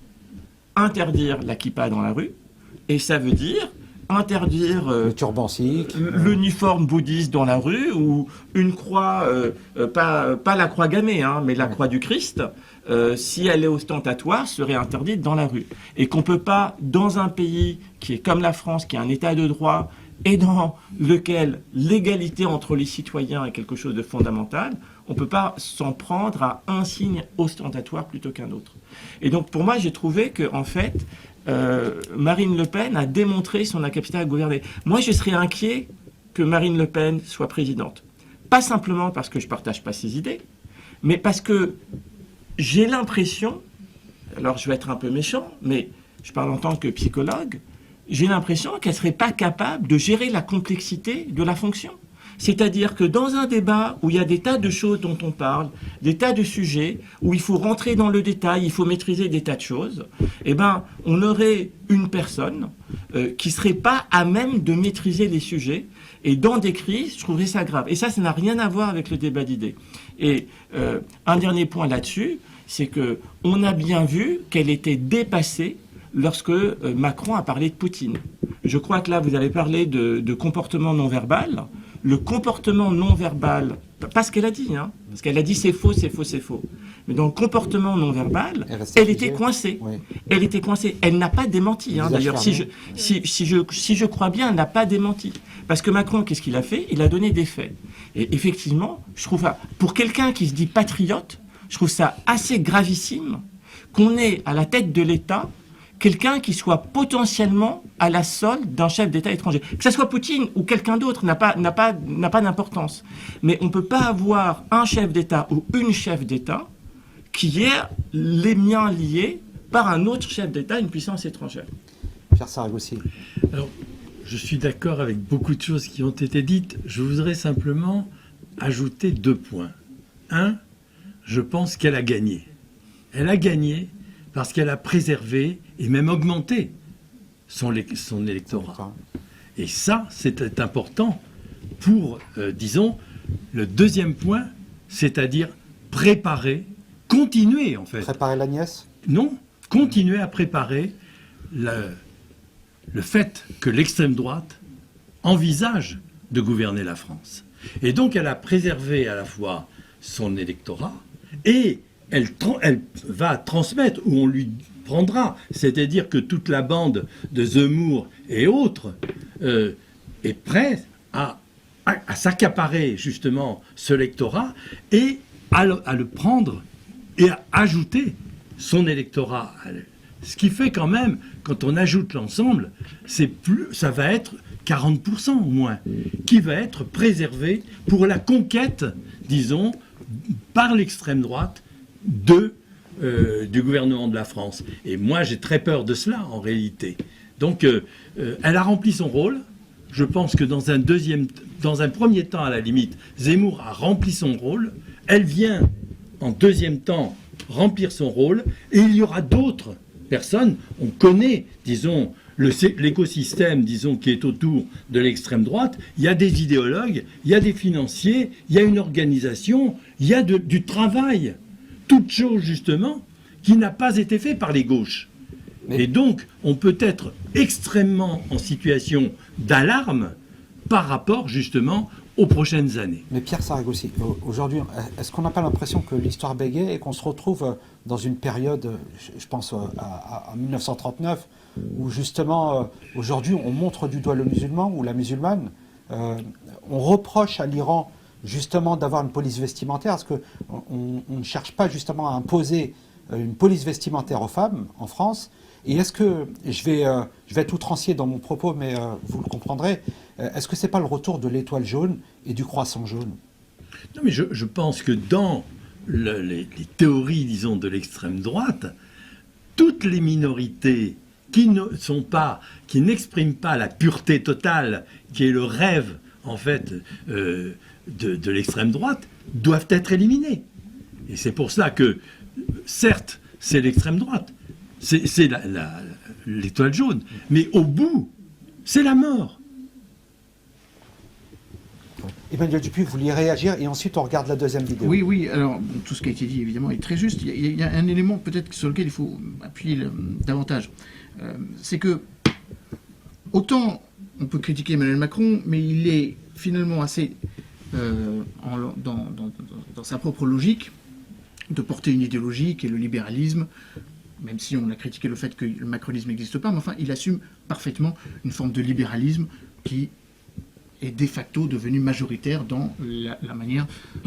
interdire la kippa dans la rue, et ça veut dire interdire le turban sikh, l'uniforme bouddhiste dans la rue, ou une croix, pas la croix gammée, mais la croix du Christ, si elle est ostentatoire, serait interdite dans la rue. Et qu'on ne peut pas, dans un pays qui est comme la France, qui est un état de droit, et dans lequel l'égalité entre les citoyens est quelque chose de fondamental, on ne peut pas s'en prendre à un signe ostentatoire plutôt qu'un autre. Et donc pour moi, j'ai trouvé que, en fait, Marine Le Pen a démontré son incapacité à gouverner. Moi, je serais inquiet que Marine Le Pen soit présidente. Pas simplement parce que je ne partage pas ses idées, mais parce que j'ai l'impression, alors je vais être un peu méchant, mais je parle en tant que psychologue, j'ai l'impression qu'elle ne serait pas capable de gérer la complexité de la fonction. C'est-à-dire que dans un débat où il y a des tas de choses dont on parle, des tas de sujets, où il faut rentrer dans le détail, il faut maîtriser des tas de choses, eh ben, on aurait une personne qui ne serait pas à même de maîtriser les sujets. Et dans des crises, je trouverais ça grave. Et ça n'a rien à voir avec le débat d'idées. Et un dernier point là-dessus, c'est qu'on a bien vu qu'elle était dépassée lorsque Macron a parlé de Poutine. Je crois que là, vous avez parlé de comportement non verbal. Le comportement non verbal, pas ce qu'elle a dit, parce qu'elle a dit c'est faux, c'est faux, c'est faux. Mais dans le comportement non verbal, elle était coincée. Oui. Elle était coincée. Elle n'a pas démenti. D'ailleurs, si je crois bien, elle n'a pas démenti. Parce que Macron, qu'est-ce qu'il a fait? Il a donné des faits. Et effectivement, je trouve, pour quelqu'un qui se dit patriote, je trouve ça assez gravissime qu'on ait à la tête de l'État quelqu'un qui soit potentiellement à la solde d'un chef d'État étranger. Que ce soit Poutine ou quelqu'un d'autre n'a pas d'importance. Mais on ne peut pas avoir un chef d'État ou une chef d'État qui ait les miens liés par un autre chef d'État, une puissance étrangère. Pierre Saragosi. Alors, je suis d'accord avec beaucoup de choses qui ont été dites. Je voudrais simplement ajouter 2 points. 1, je pense qu'elle a gagné. Elle a gagné parce qu'elle a préservé et même augmenté son électorat. Et ça, c'est important pour, disons, le 2e point, c'est-à-dire préparer, continuer en fait. Préparer la nièce ? Non, continuer à préparer le fait que l'extrême droite envisage de gouverner la France. Et donc elle a préservé à la fois son électorat et elle va transmettre, ou on lui prendra, c'est-à-dire que toute la bande de Zemmour et autres est prête à s'accaparer justement ce électorat et à le prendre et à ajouter son électorat. Ce qui fait quand même, quand on ajoute l'ensemble, ça va être 40% au moins, qui va être préservé pour la conquête, disons, par l'extrême droite du gouvernement de la France. Et moi, j'ai très peur de cela, en réalité. Donc, elle a rempli son rôle. Je pense que dans un premier temps, à la limite, Zemmour a rempli son rôle. Elle vient, en deuxième temps, remplir son rôle. Et il y aura d'autres personnes. On connaît, disons, l'écosystème, disons, qui est autour de l'extrême droite. Il y a des idéologues, il y a des financiers, il y a une organisation, il y a du travail. Toute chose, justement, qui n'a pas été faite par les gauches. Et donc, on peut être extrêmement en situation d'alarme par rapport, justement, aux prochaines années. Mais Pierre Saragosi, aujourd'hui, est-ce qu'on n'a pas l'impression que l'histoire bégaye et qu'on se retrouve dans une période, je pense à 1939, où justement, aujourd'hui, on montre du doigt le musulman ou la musulmane, on reproche à l'Iran justement d'avoir une police vestimentaire, parce qu'on ne cherche pas justement à imposer une police vestimentaire aux femmes en France. Et est-ce que, je vais être outrancier dans mon propos, mais vous le comprendrez, est-ce que ce n'est pas le retour de l'étoile jaune et du croissant jaune? Non, mais je pense que dans les théories, disons, de l'extrême droite, toutes les minorités qui n'expriment pas la pureté totale, qui est le rêve, en fait, de l'extrême droite, doivent être éliminées. Et c'est pour cela que, certes, c'est l'extrême droite, c'est l'étoile jaune, mais au bout, c'est la mort. Emmanuel Dupuy, vous vouliez réagir et ensuite on regarde la deuxième vidéo. Oui, alors tout ce qui a été dit évidemment est très juste. Il y a un élément peut-être sur lequel il faut appuyer davantage. C'est que autant on peut critiquer Emmanuel Macron, mais il est finalement assez dans sa propre logique de porter une idéologie qui est le libéralisme, même si on a critiqué le fait que le macronisme n'existe pas, mais enfin il assume parfaitement une forme de libéralisme qui est de facto devenu majoritaire dans la manière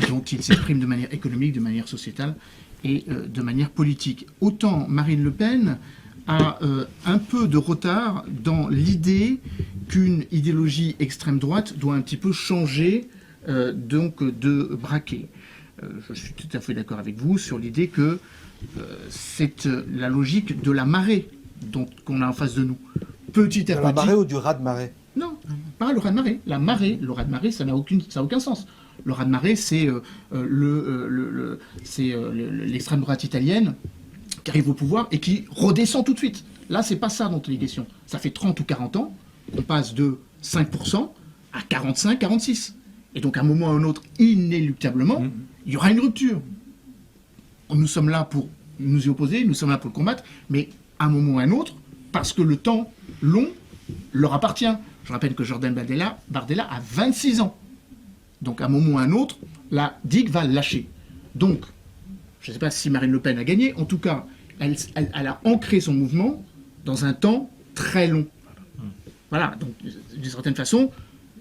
dont il s'exprime de manière économique, de manière sociétale et de manière politique. Autant Marine Le Pen a un peu de retard dans l'idée qu'une idéologie extrême droite doit un petit peu changer donc de braquet. Je suis tout à fait d'accord avec vous sur l'idée que c'est la logique de la marée qu'on a en face de nous. Petit à petit. De la marée ou du raz-de-marée? Non, pas le raz-de-marée. Le raz-de-marée, ça n'a aucun sens. Le raz-de-marée, c'est l'extrême droite italienne qui arrive au pouvoir et qui redescend tout de suite. Là, c'est pas ça dont il est question. Ça fait 30 ou 40 ans qu'on passe de 5% à 45, 46. Et donc, à un moment ou à un autre, inéluctablement, il y aura une rupture. Nous sommes là pour nous y opposer, nous sommes là pour le combattre, mais à un moment ou à un autre, parce que le temps long leur appartient. Je rappelle que Jordan Bardella a 26 ans. Donc, à un moment ou à un autre, la digue va lâcher. Donc, je ne sais pas si Marine Le Pen a gagné, en tout cas, elle a ancré son mouvement dans un temps très long. Voilà, donc, d'une certaine façon,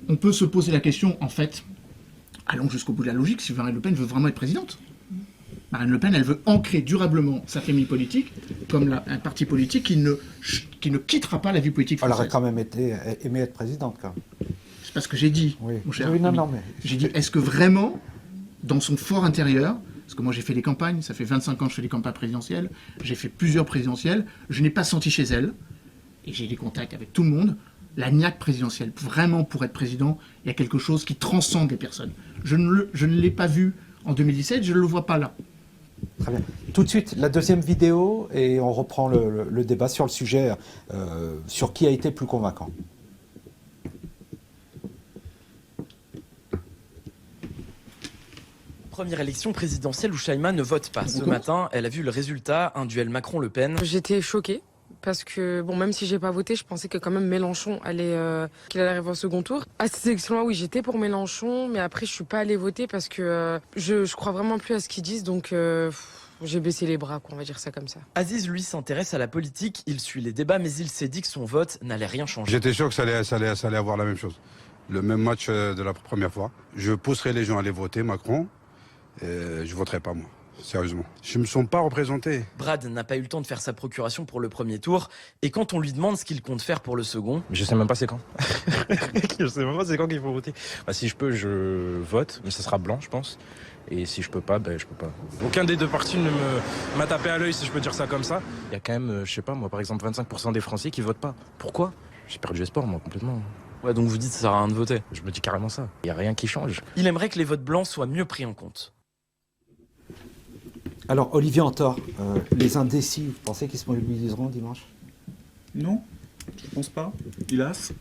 on peut se poser la question, en fait, allons jusqu'au bout de la logique, si Marine Le Pen veut vraiment être présidente. Marine Le Pen, elle veut ancrer durablement sa famille politique comme un parti politique qui ne quittera pas la vie politique française. Elle aurait quand même aimé être présidente, quand même. C'est pas ce que j'ai dit, oui. Mon cher. Oui, non, mais... J'ai dit, est-ce que vraiment, dans son fort intérieur, parce que moi j'ai fait des campagnes, ça fait 25 ans que je fais des campagnes présidentielles, j'ai fait plusieurs présidentielles, je n'ai pas senti chez elle, et j'ai des contacts avec tout le monde, la niaque présidentielle. Vraiment, pour être président, il y a quelque chose qui transcende les personnes. Je ne l'ai pas vu en 2017, je ne le vois pas là. Très bien. Tout de suite, la deuxième vidéo, et on reprend le débat sur le sujet, sur qui a été plus convaincant. Première élection présidentielle où Shaima ne vote pas. Ce matin, elle a vu le résultat, un duel Macron-Le Pen. J'étais choquée. Parce que, bon, même si j'ai pas voté, je pensais que quand même Mélenchon qu'il allait arriver au second tour. À cette élection-là, oui, j'étais pour Mélenchon, mais après, je suis pas allée voter parce que je crois vraiment plus à ce qu'ils disent, donc j'ai baissé les bras, quoi, on va dire ça comme ça. Aziz, lui, s'intéresse à la politique, il suit les débats, mais il s'est dit que son vote n'allait rien changer. J'étais sûr que ça allait avoir la même chose. Le même match de la première fois. Je pousserai les gens à aller voter Macron, et je voterai pas moi. Sérieusement. Je ne me sens pas représenté. Brad n'a pas eu le temps de faire sa procuration pour le premier tour. Et quand on lui demande ce qu'il compte faire pour le second... Je sais même pas c'est quand. Je sais même pas c'est quand qu'il faut voter. Bah, si je peux, je vote, mais ça sera blanc, je pense. Et si je peux pas, ben je peux pas. Aucun des deux partis ne m'a tapé à l'œil, si je peux dire ça comme ça. Il y a quand même, je sais pas moi, par exemple 25% des Français qui votent pas. Pourquoi? J'ai perdu espoir, moi, complètement. Ouais, donc vous dites que ça sert à rien de voter. Je me dis carrément ça. Il y a rien qui change. Il aimerait que les votes blancs soient mieux pris en compte. Alors, Olivier Antor, les indécis, vous pensez qu'ils se mobiliseront dimanche? Non, je ne pense pas, hélas.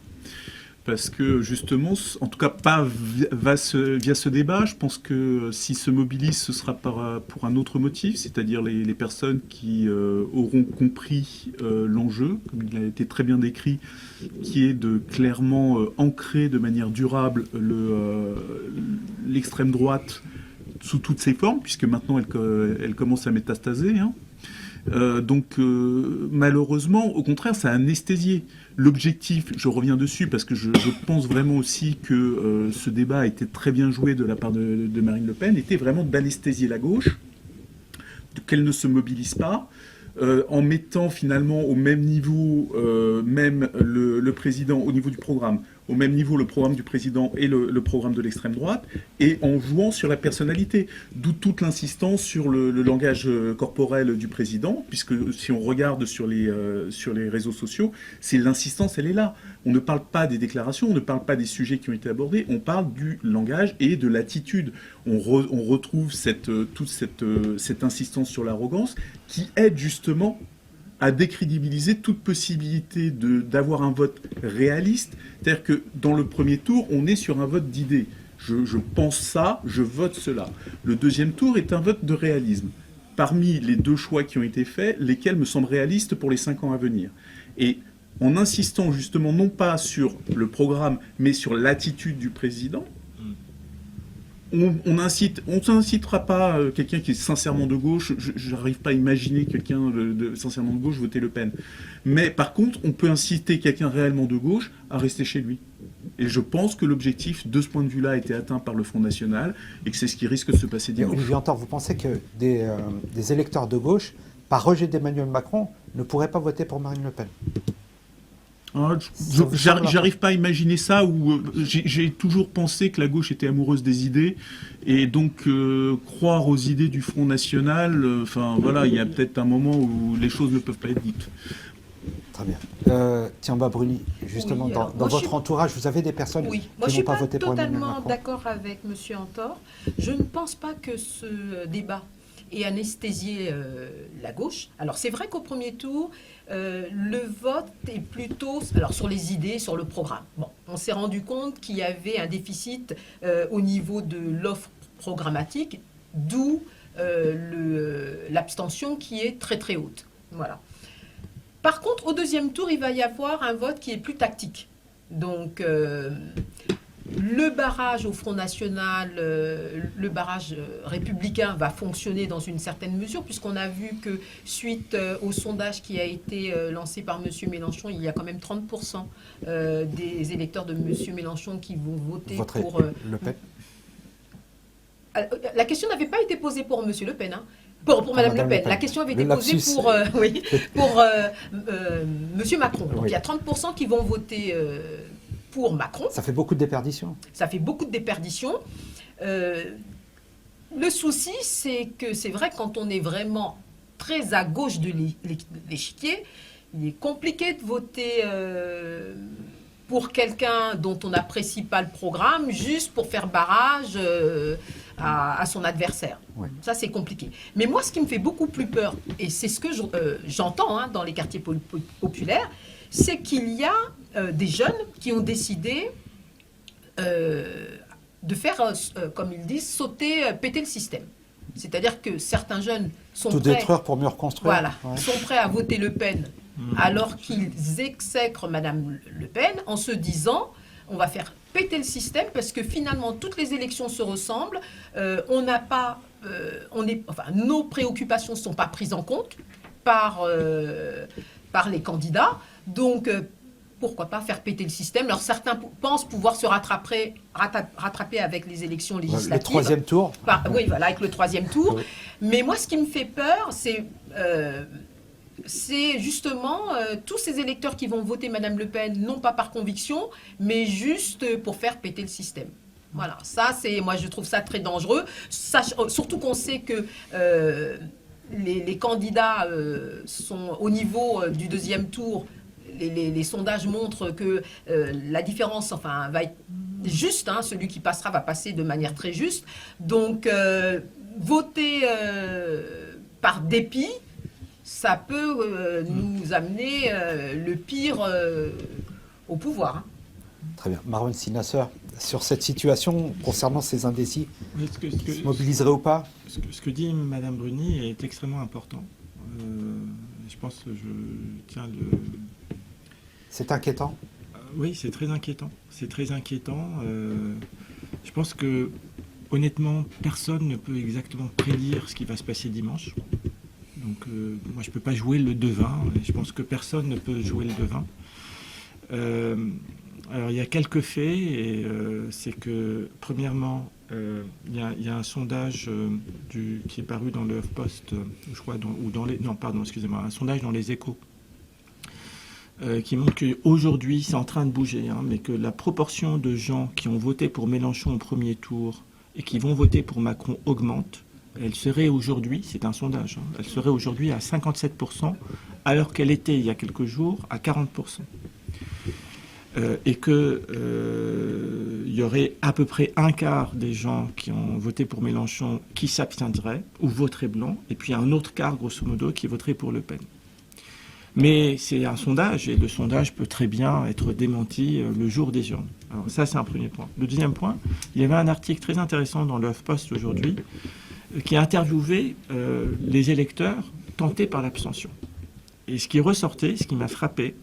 Parce que justement, en tout cas pas via ce débat, je pense que s'ils se mobilisent, ce sera pour un autre motif, c'est-à-dire les personnes qui auront compris l'enjeu, comme il a été très bien décrit, qui est de clairement ancrer de manière durable l'extrême droite sous toutes ses formes, puisque maintenant elle commence à métastaser. Donc malheureusement, au contraire, ça a anesthésié. L'objectif, je reviens dessus parce que je pense vraiment aussi que ce débat a été très bien joué de la part de Marine Le Pen, était vraiment d'anesthésier la gauche, qu'elle ne se mobilise pas, en mettant finalement au même niveau même le président, au niveau du programme, au même niveau le programme du président et le programme de l'extrême droite, et en jouant sur la personnalité. D'où toute l'insistance sur le langage corporel du président, puisque si on regarde sur les réseaux sociaux, c'est l'insistance, elle est là. On ne parle pas des déclarations, on ne parle pas des sujets qui ont été abordés, on parle du langage et de l'attitude. On retrouve toute cette insistance sur l'arrogance qui aide justement à décrédibiliser toute possibilité d'avoir un vote réaliste. C'est-à-dire que dans le premier tour, on est sur un vote d'idées. Je pense ça, je vote cela. Le deuxième tour est un vote de réalisme. Parmi les deux choix qui ont été faits, lesquels me semblent réalistes pour les 5 ans à venir. Et en insistant justement non pas sur le programme, mais sur l'attitude du président, on n'incitera pas quelqu'un qui est sincèrement de gauche. Je n'arrive pas à imaginer quelqu'un de sincèrement de gauche voter Le Pen. Mais par contre, on peut inciter quelqu'un réellement de gauche à rester chez lui. Et je pense que l'objectif, de ce point de vue-là, a été atteint par le Front National et que c'est ce qui risque de se passer dimanche. Olivier Antor, vous pensez que des électeurs de gauche, par rejet d'Emmanuel Macron, ne pourraient pas voter pour Marine Le Pen ? J'arrive pas à imaginer ça, où j'ai toujours pensé que la gauche était amoureuse des idées, et donc croire aux idées du Front National, il y a peut-être un moment où les choses ne peuvent pas être dites. Très bien. Thiamba Bruni, justement, Oui, dans votre entourage, vous avez des personnes qui n'ont pas voté pour Emmanuel Macron ? Moi, je suis totalement d'accord avec M. Antor. Je ne pense pas que ce débat ait anesthésié la gauche. Alors, c'est vrai qu'au premier tour, le vote est plutôt sur les idées, sur le programme. Bon, on s'est rendu compte qu'il y avait un déficit au niveau de l'offre programmatique, d'où l'abstention qui est très très haute. Voilà. Par contre, au deuxième tour, il va y avoir un vote qui est plus tactique. Donc, le barrage au Front National, le barrage républicain va fonctionner dans une certaine mesure, puisqu'on a vu que suite au sondage qui a été lancé par M. Mélenchon, il y a quand même 30% des électeurs de M. Mélenchon qui vont voter pour... Le Pen. La question n'avait pas été posée pour M. Le Pen, hein. Pour Mme Le Pen. La question avait été posée pour M. Macron. Donc il y a 30% qui vont voter pour Macron. Ça fait beaucoup de déperditions. Ça fait beaucoup de déperditions. Le souci, c'est que c'est vrai, quand on est vraiment très à gauche de l'échiquier, il est compliqué de voter pour quelqu'un dont on n'apprécie pas le programme, juste pour faire barrage à son adversaire. Ouais. Ça, c'est compliqué. Mais moi, ce qui me fait beaucoup plus peur, et c'est ce que j'entends dans les quartiers populaires, c'est qu'il y a des jeunes qui ont décidé de faire, comme ils disent, péter le système. C'est-à-dire que certains jeunes sont prêts... Tout détruire pour mieux reconstruire. Voilà, sont prêts à voter Le Pen, alors qu'ils exècrent Madame Le Pen en se disant... On va faire péter le système parce que finalement toutes les élections se ressemblent. Nos préoccupations ne sont pas prises en compte par les candidats. Donc pourquoi pas faire péter le système? Alors certains pensent pouvoir se rattraper avec les élections législatives. Le troisième tour. Oui, voilà, avec le troisième tour. Oui. Mais moi, ce qui me fait peur, c'est justement tous ces électeurs qui vont voter Mme Le Pen, non pas par conviction, mais juste pour faire péter le système. Voilà, moi je trouve ça très dangereux, surtout qu'on sait que les candidats sont au niveau du deuxième tour. Les sondages montrent que la différence va être juste, celui qui passera va passer de manière très juste. Donc voter par dépit, ça peut nous amener le pire au pouvoir. Très bien. Marouane Sinasseur, sur cette situation concernant ces indécis, se mobiliseraient ou pas? Ce que dit Madame Bruni est extrêmement important. Je pense que je tiens le... C'est inquiétant? Oui, c'est très inquiétant. C'est très inquiétant. Je pense que, honnêtement, personne ne peut exactement prédire ce qui va se passer dimanche. Donc, moi, je ne peux pas jouer le devin. Je pense que personne ne peut jouer le devin. Alors, il y a quelques faits. Et c'est que, premièrement, il y a un sondage qui est paru dans le HuffPost, je crois, un sondage dans les Échos, qui montre qu'aujourd'hui, c'est en train de bouger, mais que la proportion de gens qui ont voté pour Mélenchon au premier tour et qui vont voter pour Macron augmente. Elle serait aujourd'hui, c'est un sondage, elle serait aujourd'hui à 57%, alors qu'elle était il y a quelques jours à 40%. Et qu'il y aurait à peu près un quart des gens qui ont voté pour Mélenchon qui s'abstiendraient ou voteraient blanc, et puis un autre quart, grosso modo, qui voterait pour Le Pen. Mais c'est un sondage, et le sondage peut très bien être démenti le jour des urnes. Alors ça, c'est un premier point. Le deuxième point, il y avait un article très intéressant dans le HuffPost aujourd'hui qui a interviewé les électeurs tentés par l'abstention. Et ce qui ressortait, ce qui m'a frappé,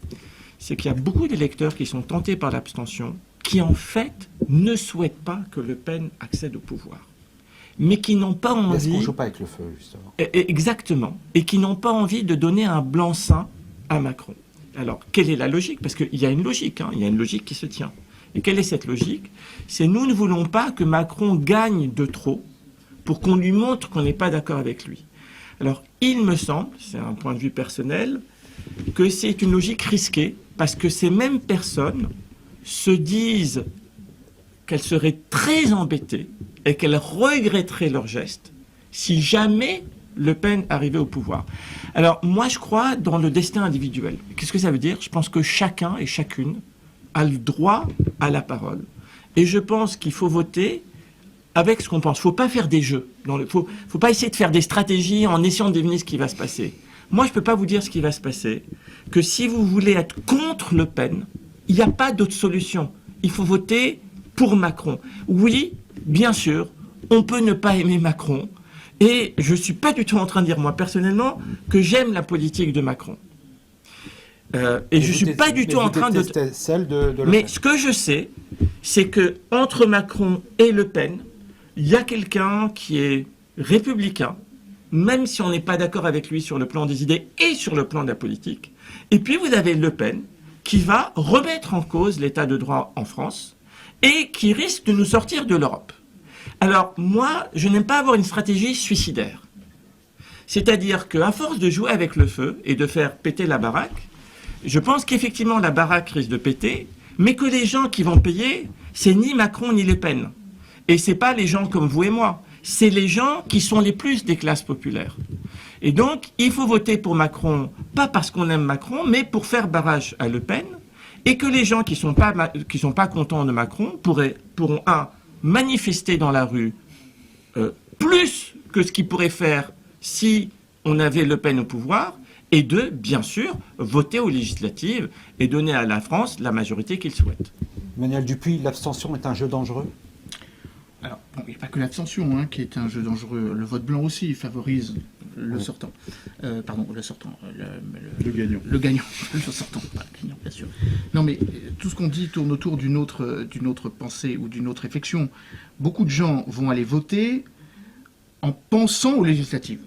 c'est qu'il y a beaucoup d'électeurs qui sont tentés par l'abstention, qui en fait ne souhaitent pas que Le Pen accède au pouvoir, mais qui n'ont pas envie... Est-ce qu'on ne joue pas avec le feu, justement? Exactement. Et qui n'ont pas envie de donner un blanc-seing à Macron. Alors, quelle est la logique? Parce qu'il y a une logique, il y a une logique qui se tient. Et quelle est cette logique? C'est nous ne voulons pas que Macron gagne de trop pour qu'on lui montre qu'on n'est pas d'accord avec lui. Alors, il me semble, c'est un point de vue personnel, que c'est une logique risquée, parce que ces mêmes personnes se disent qu'elles seraient très embêtées et qu'elles regretteraient leur geste si jamais Le Pen arrivait au pouvoir. Alors, moi, je crois dans le destin individuel. Qu'est-ce que ça veut dire? Je pense que chacun et chacune a le droit à la parole. Et je pense qu'il faut voter avec ce qu'on pense. Il ne faut pas faire des jeux. Il ne faut pas essayer de faire des stratégies en essayant de deviner ce qui va se passer. Moi, je ne peux pas vous dire ce qui va se passer. Que si vous voulez être contre Le Pen, il n'y a pas d'autre solution. Il faut voter pour Macron. Oui, bien sûr, on peut ne pas aimer Macron. Et je ne suis pas du tout en train de dire, moi, personnellement, que j'aime la politique de Macron. Et je ne suis pas du tout en train de... Celle de Le Pen. Mais ce que je sais, c'est qu'entre Macron et Le Pen, il y a quelqu'un qui est républicain, même si on n'est pas d'accord avec lui sur le plan des idées et sur le plan de la politique. Et puis vous avez Le Pen qui va remettre en cause l'état de droit en France et qui risque de nous sortir de l'Europe. Alors moi, je n'aime pas avoir une stratégie suicidaire. C'est-à-dire qu'à force de jouer avec le feu et de faire péter la baraque, je pense qu'effectivement la baraque risque de péter, mais que les gens qui vont payer, c'est ni Macron ni Le Pen. Et c'est pas les gens comme vous et moi. C'est les gens qui sont les plus des classes populaires. Et donc, il faut voter pour Macron, pas parce qu'on aime Macron, mais pour faire barrage à Le Pen, et que les gens qui sont pas contents de Macron pourront, manifester dans la rue plus que ce qu'ils pourraient faire si on avait Le Pen au pouvoir, et deux, bien sûr, voter aux législatives et donner à la France la majorité qu'ils souhaitent. Manuel Dupuis, l'abstention est un jeu dangereux? Alors, bon, il n'y a pas que l'abstention qui est un jeu dangereux. Le vote blanc aussi favorise le sortant. Le gagnant. Le gagnant, le sortant, pas le gagnant, bien sûr. Non, mais tout ce qu'on dit tourne autour d'une autre pensée ou d'une autre réflexion. Beaucoup de gens vont aller voter en pensant aux législatives.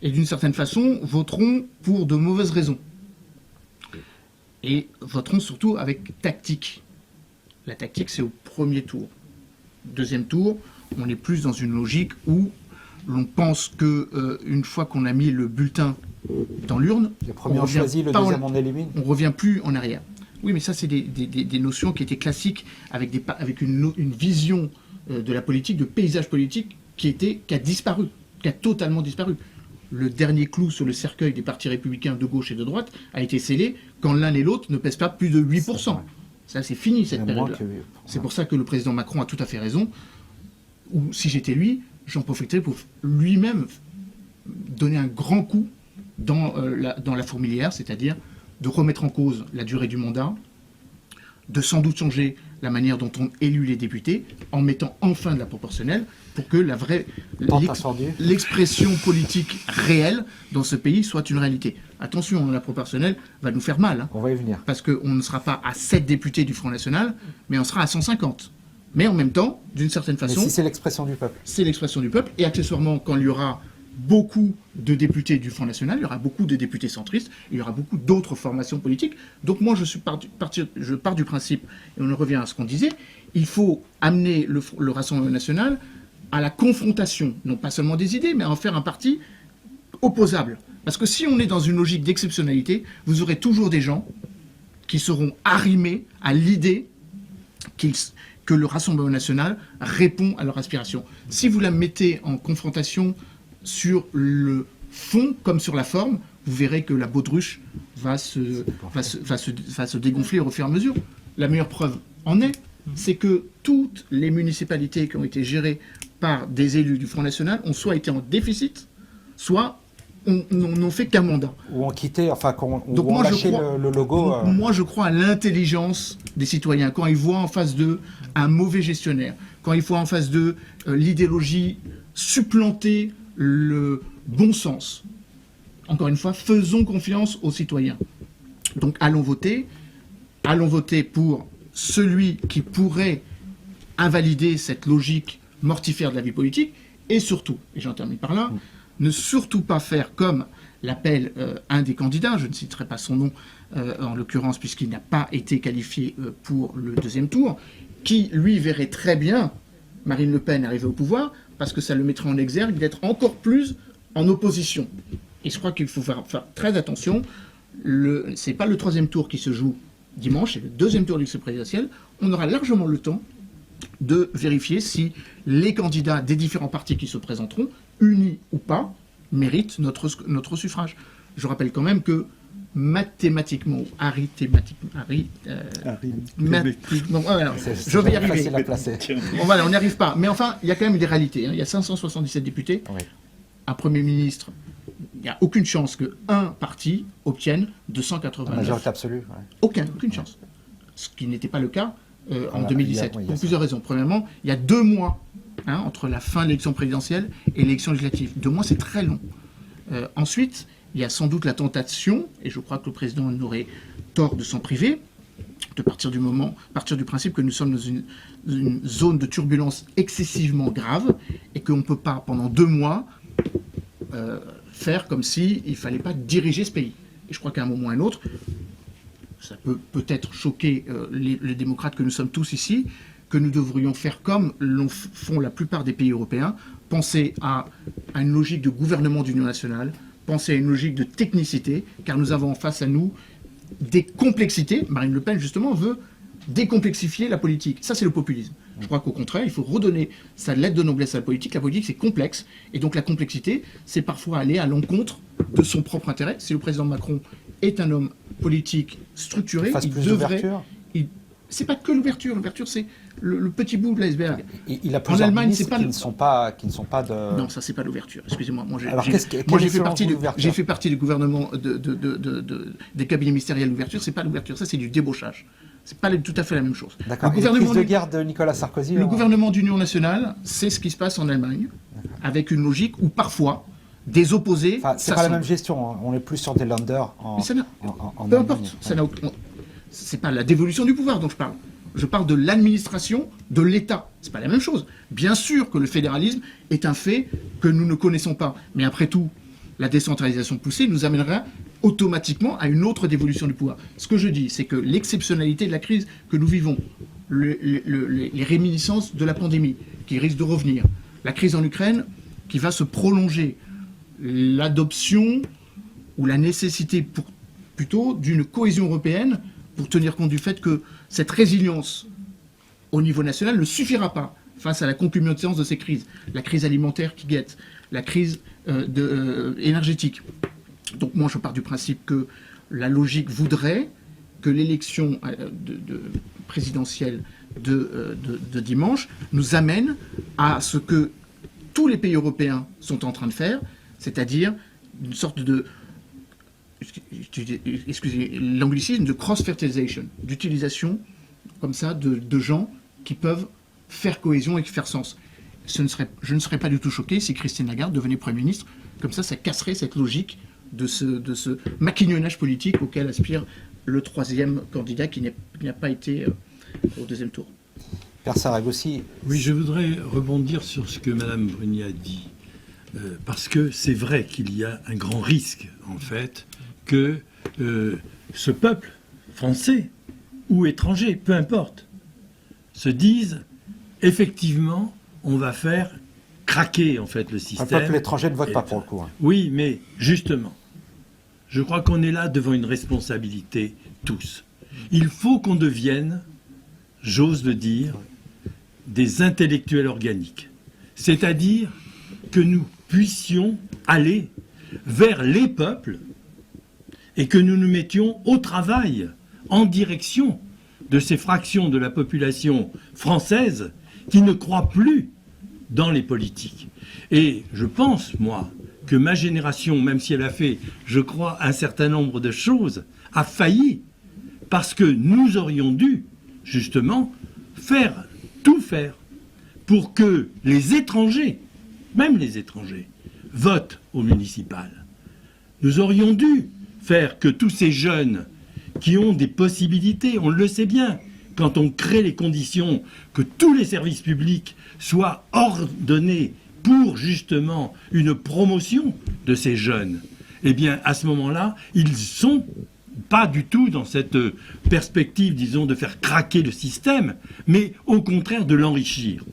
Et d'une certaine façon, voteront pour de mauvaises raisons. Et voteront surtout avec tactique. La tactique, c'est au premier tour. Deuxième tour, on est plus dans une logique où l'on pense que une fois qu'on a mis le bulletin dans l'urne, le premier on choisit, le deuxième on élimine. On revient plus en arrière. Oui, mais ça c'est des notions qui étaient classiques avec une vision de la politique, de paysage politique qui a disparu, qui a totalement disparu. Le dernier clou sur le cercueil des partis républicains de gauche et de droite a été scellé quand l'un et l'autre ne pèsent pas plus de 8%. Ça, c'est fini, cette période-là. C'est pour ça que le président Macron a tout à fait raison. Ou si j'étais lui, j'en profiterais pour lui-même donner un grand coup dans la fourmilière, c'est-à-dire de remettre en cause la durée du mandat, de sans doute changer la manière dont on élit les députés en mettant enfin de la proportionnelle pour que l'expression politique réelle dans ce pays soit une réalité. Attention, la proportionnelle va nous faire mal. On va y venir. Parce qu'on ne sera pas à 7 députés du Front National, mais on sera à 150. Mais en même temps, d'une certaine façon... Mais si c'est l'expression du peuple. C'est l'expression du peuple. Et accessoirement, quand il y aura beaucoup de députés du Front National, il y aura beaucoup de députés centristes, il y aura beaucoup d'autres formations politiques. Donc moi, je pars du principe, et on en revient à ce qu'on disait, il faut amener le Rassemblement national à la confrontation, non pas seulement des idées, mais à en faire un parti opposable. Parce que si on est dans une logique d'exceptionnalité, vous aurez toujours des gens qui seront arrimés à l'idée que le Rassemblement national répond à leur aspiration. Si vous la mettez en confrontation sur le fond comme sur la forme, vous verrez que la baudruche va se dégonfler au fur et à mesure. La meilleure preuve en est, c'est que toutes les municipalités qui ont été gérées par des élus du Front National ont soit été en déficit, soit n'ont fait qu'un mandat. Ou ont quitté, enfin, ont lâché le logo. Moi, je crois à l'intelligence des citoyens. Quand ils voient en face d'eux un mauvais gestionnaire, quand ils voient en face d'eux l'idéologie supplanter le bon sens. Encore une fois, faisons confiance aux citoyens. Donc, allons voter pour celui qui pourrait invalider cette logique mortifère de la vie politique, et surtout, et j'en termine par là, ne surtout pas faire comme l'appelle un des candidats, je ne citerai pas son nom en l'occurrence puisqu'il n'a pas été qualifié pour le deuxième tour, qui lui verrait très bien Marine Le Pen arriver au pouvoir parce que ça le mettrait en exergue d'être encore plus en opposition. Et je crois qu'il faut faire très attention, c'est pas le troisième tour qui se joue dimanche, c'est le deuxième tour de l'élection présidentielle, on aura largement le temps de vérifier si les candidats des différents partis qui se présenteront, unis ou pas, méritent notre suffrage. Je rappelle quand même que mathématiquement, je vais y arriver. On n'y arrive pas. Mais enfin, il y a quand même des réalités. Il y a 577 députés. Oui. Un Premier ministre, il n'y a aucune chance qu'un parti obtienne 289. La majorité absolue. Ouais. Aucune chance. Ce qui n'était pas le cas en 2017. Pour plusieurs raisons. Premièrement, il y a 2 mois entre la fin de l'élection présidentielle et l'élection législative. 2 mois, c'est très long. Ensuite, il y a sans doute la tentation, et je crois que le président n'aurait tort de s'en priver, de partir du principe que nous sommes dans une zone de turbulence excessivement grave et qu'on ne peut pas, pendant 2 mois, faire comme s'il ne fallait pas diriger ce pays. Et je crois qu'à un moment ou à un autre, ça peut peut-être choquer les démocrates que nous sommes tous ici, que nous devrions faire comme font la plupart des pays européens, penser à une logique de gouvernement d'union nationale, penser à une logique de technicité, car nous avons en face à nous des complexités. Marine Le Pen, justement, veut décomplexifier la politique. Ça, c'est le populisme. Je crois qu'au contraire, il faut redonner sa lettre de noblesse à la politique. La politique, c'est complexe. Et donc, la complexité, c'est parfois aller à l'encontre de son propre intérêt. Si le président Macron est un homme politique structuré, il devrait... C'est pas que l'ouverture. L'ouverture, c'est le petit bout de l'iceberg. Il a plusieurs ministres qui ne sont pas de... Non, ça, c'est pas l'ouverture. Excusez-moi. Moi, j'ai fait partie du gouvernement des cabinets ministériels d'ouverture. C'est pas l'ouverture. Ça, c'est du débauchage. C'est pas tout à fait la même chose. D'accord. Le gouvernement de guerre de Nicolas Sarkozy. Le gouvernement d'union nationale, c'est ce qui se passe en Allemagne, avec une logique où parfois des opposés. C'est pas la même gestion. Hein. On est plus sur des lenders en peu importe. C'est pas la dévolution du pouvoir dont je parle. Je parle de l'administration de l'État. C'est pas la même chose. Bien sûr que le fédéralisme est un fait que nous ne connaissons pas. Mais après tout, la décentralisation poussée nous amènera automatiquement à une autre dévolution du pouvoir. Ce que je dis, c'est que l'exceptionnalité de la crise que nous vivons, les réminiscences de la pandémie qui risquent de revenir, la crise en Ukraine qui va se prolonger, l'adoption ou la nécessité plutôt d'une cohésion européenne pour tenir compte du fait que cette résilience au niveau national ne suffira pas face à la concomitance de ces crises. La crise alimentaire qui guette, la crise énergétique. Donc moi je pars du principe que la logique voudrait que l'élection présidentielle de dimanche nous amène à ce que tous les pays européens sont en train de faire, c'est-à-dire une sorte de... excusez l'anglicisme, de cross-fertilisation, d'utilisation comme ça de gens qui peuvent faire cohésion et faire sens. Je ne serais pas du tout choqué si Christine Lagarde devenait Premier ministre. Comme ça casserait cette logique de ce maquignonnage politique auquel aspire le troisième candidat qui n'a pas été au deuxième tour. Père Saragosi. Oui, je voudrais rebondir sur ce que Mme Bruni a dit. Parce que c'est vrai qu'il y a un grand risque, en fait, que ce peuple français ou étranger, peu importe, se dise effectivement, on va faire craquer en fait le système. Un peuple étranger ne vote pas pour le coup. Hein. Oui, mais justement, je crois qu'on est là devant une responsabilité tous. Il faut qu'on devienne, j'ose le dire, des intellectuels organiques. C'est-à-dire que nous puissions aller vers les peuples et que nous nous mettions au travail en direction de ces fractions de la population française qui ne croient plus dans les politiques. Et je pense, moi, que ma génération, même si elle a fait, je crois, un certain nombre de choses, a failli parce que nous aurions dû, justement, tout faire pour que les étrangers, même les étrangers, votent au municipal. Nous aurions dû faire que tous ces jeunes qui ont des possibilités, on le sait bien, quand on crée les conditions que tous les services publics soient ordonnés pour justement une promotion de ces jeunes, eh bien à ce moment-là, ils sont pas du tout dans cette perspective, disons, de faire craquer le système, mais au contraire de l'enrichir.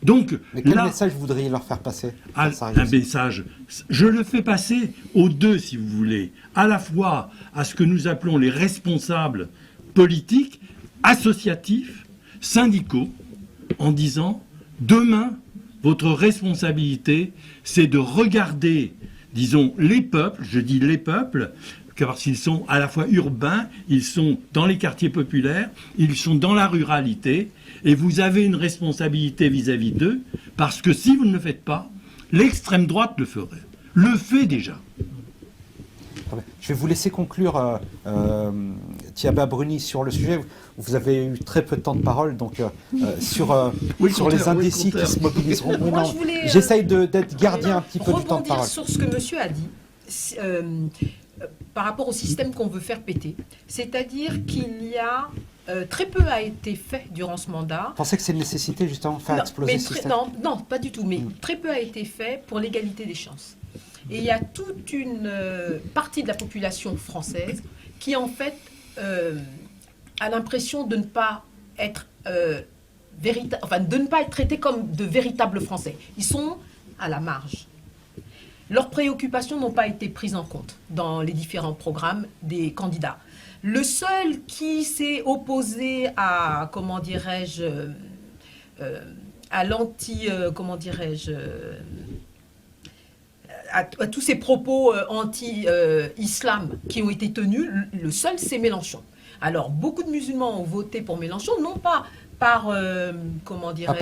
Donc, mais quel message voudriez leur faire passer? Un message, je le fais passer aux deux, si vous voulez, à la fois à ce que nous appelons les responsables politiques, associatifs, syndicaux, en disant, demain, votre responsabilité, c'est de regarder, disons, les peuples, je dis les peuples, parce qu'ils sont à la fois urbains, ils sont dans les quartiers populaires, ils sont dans la ruralité, et vous avez une responsabilité vis-à-vis d'eux, parce que si vous ne le faites pas, l'extrême droite le fait déjà. Je vais vous laisser conclure, Thiaba Bruni, sur le sujet. Vous avez eu très peu de temps de parole, donc sur les indécis qui se mobiliseront. J'essaye d'être gardien un petit peu du temps de parole. Sur ce que monsieur a dit, par rapport au système qu'on veut faire péter. C'est-à-dire qu'il y a très peu a été fait durant ce mandat. Vous pensez que c'est une nécessité, justement, de faire exploser ce système? Non, pas du tout, mais très peu a été fait pour l'égalité des chances. Et il y a toute une partie de la population française qui, en fait, a l'impression de ne pas être de ne pas être traités comme de véritables Français. Ils sont à la marge. Leurs préoccupations n'ont pas été prises en compte dans les différents programmes des candidats. Le seul qui s'est opposé à, comment dirais-je, à l'anti, comment dirais-je, à tous ces propos anti-islam qui ont été tenus, le seul, c'est Mélenchon. Alors, beaucoup de musulmans ont voté pour Mélenchon, non pas par, comment dirais-je,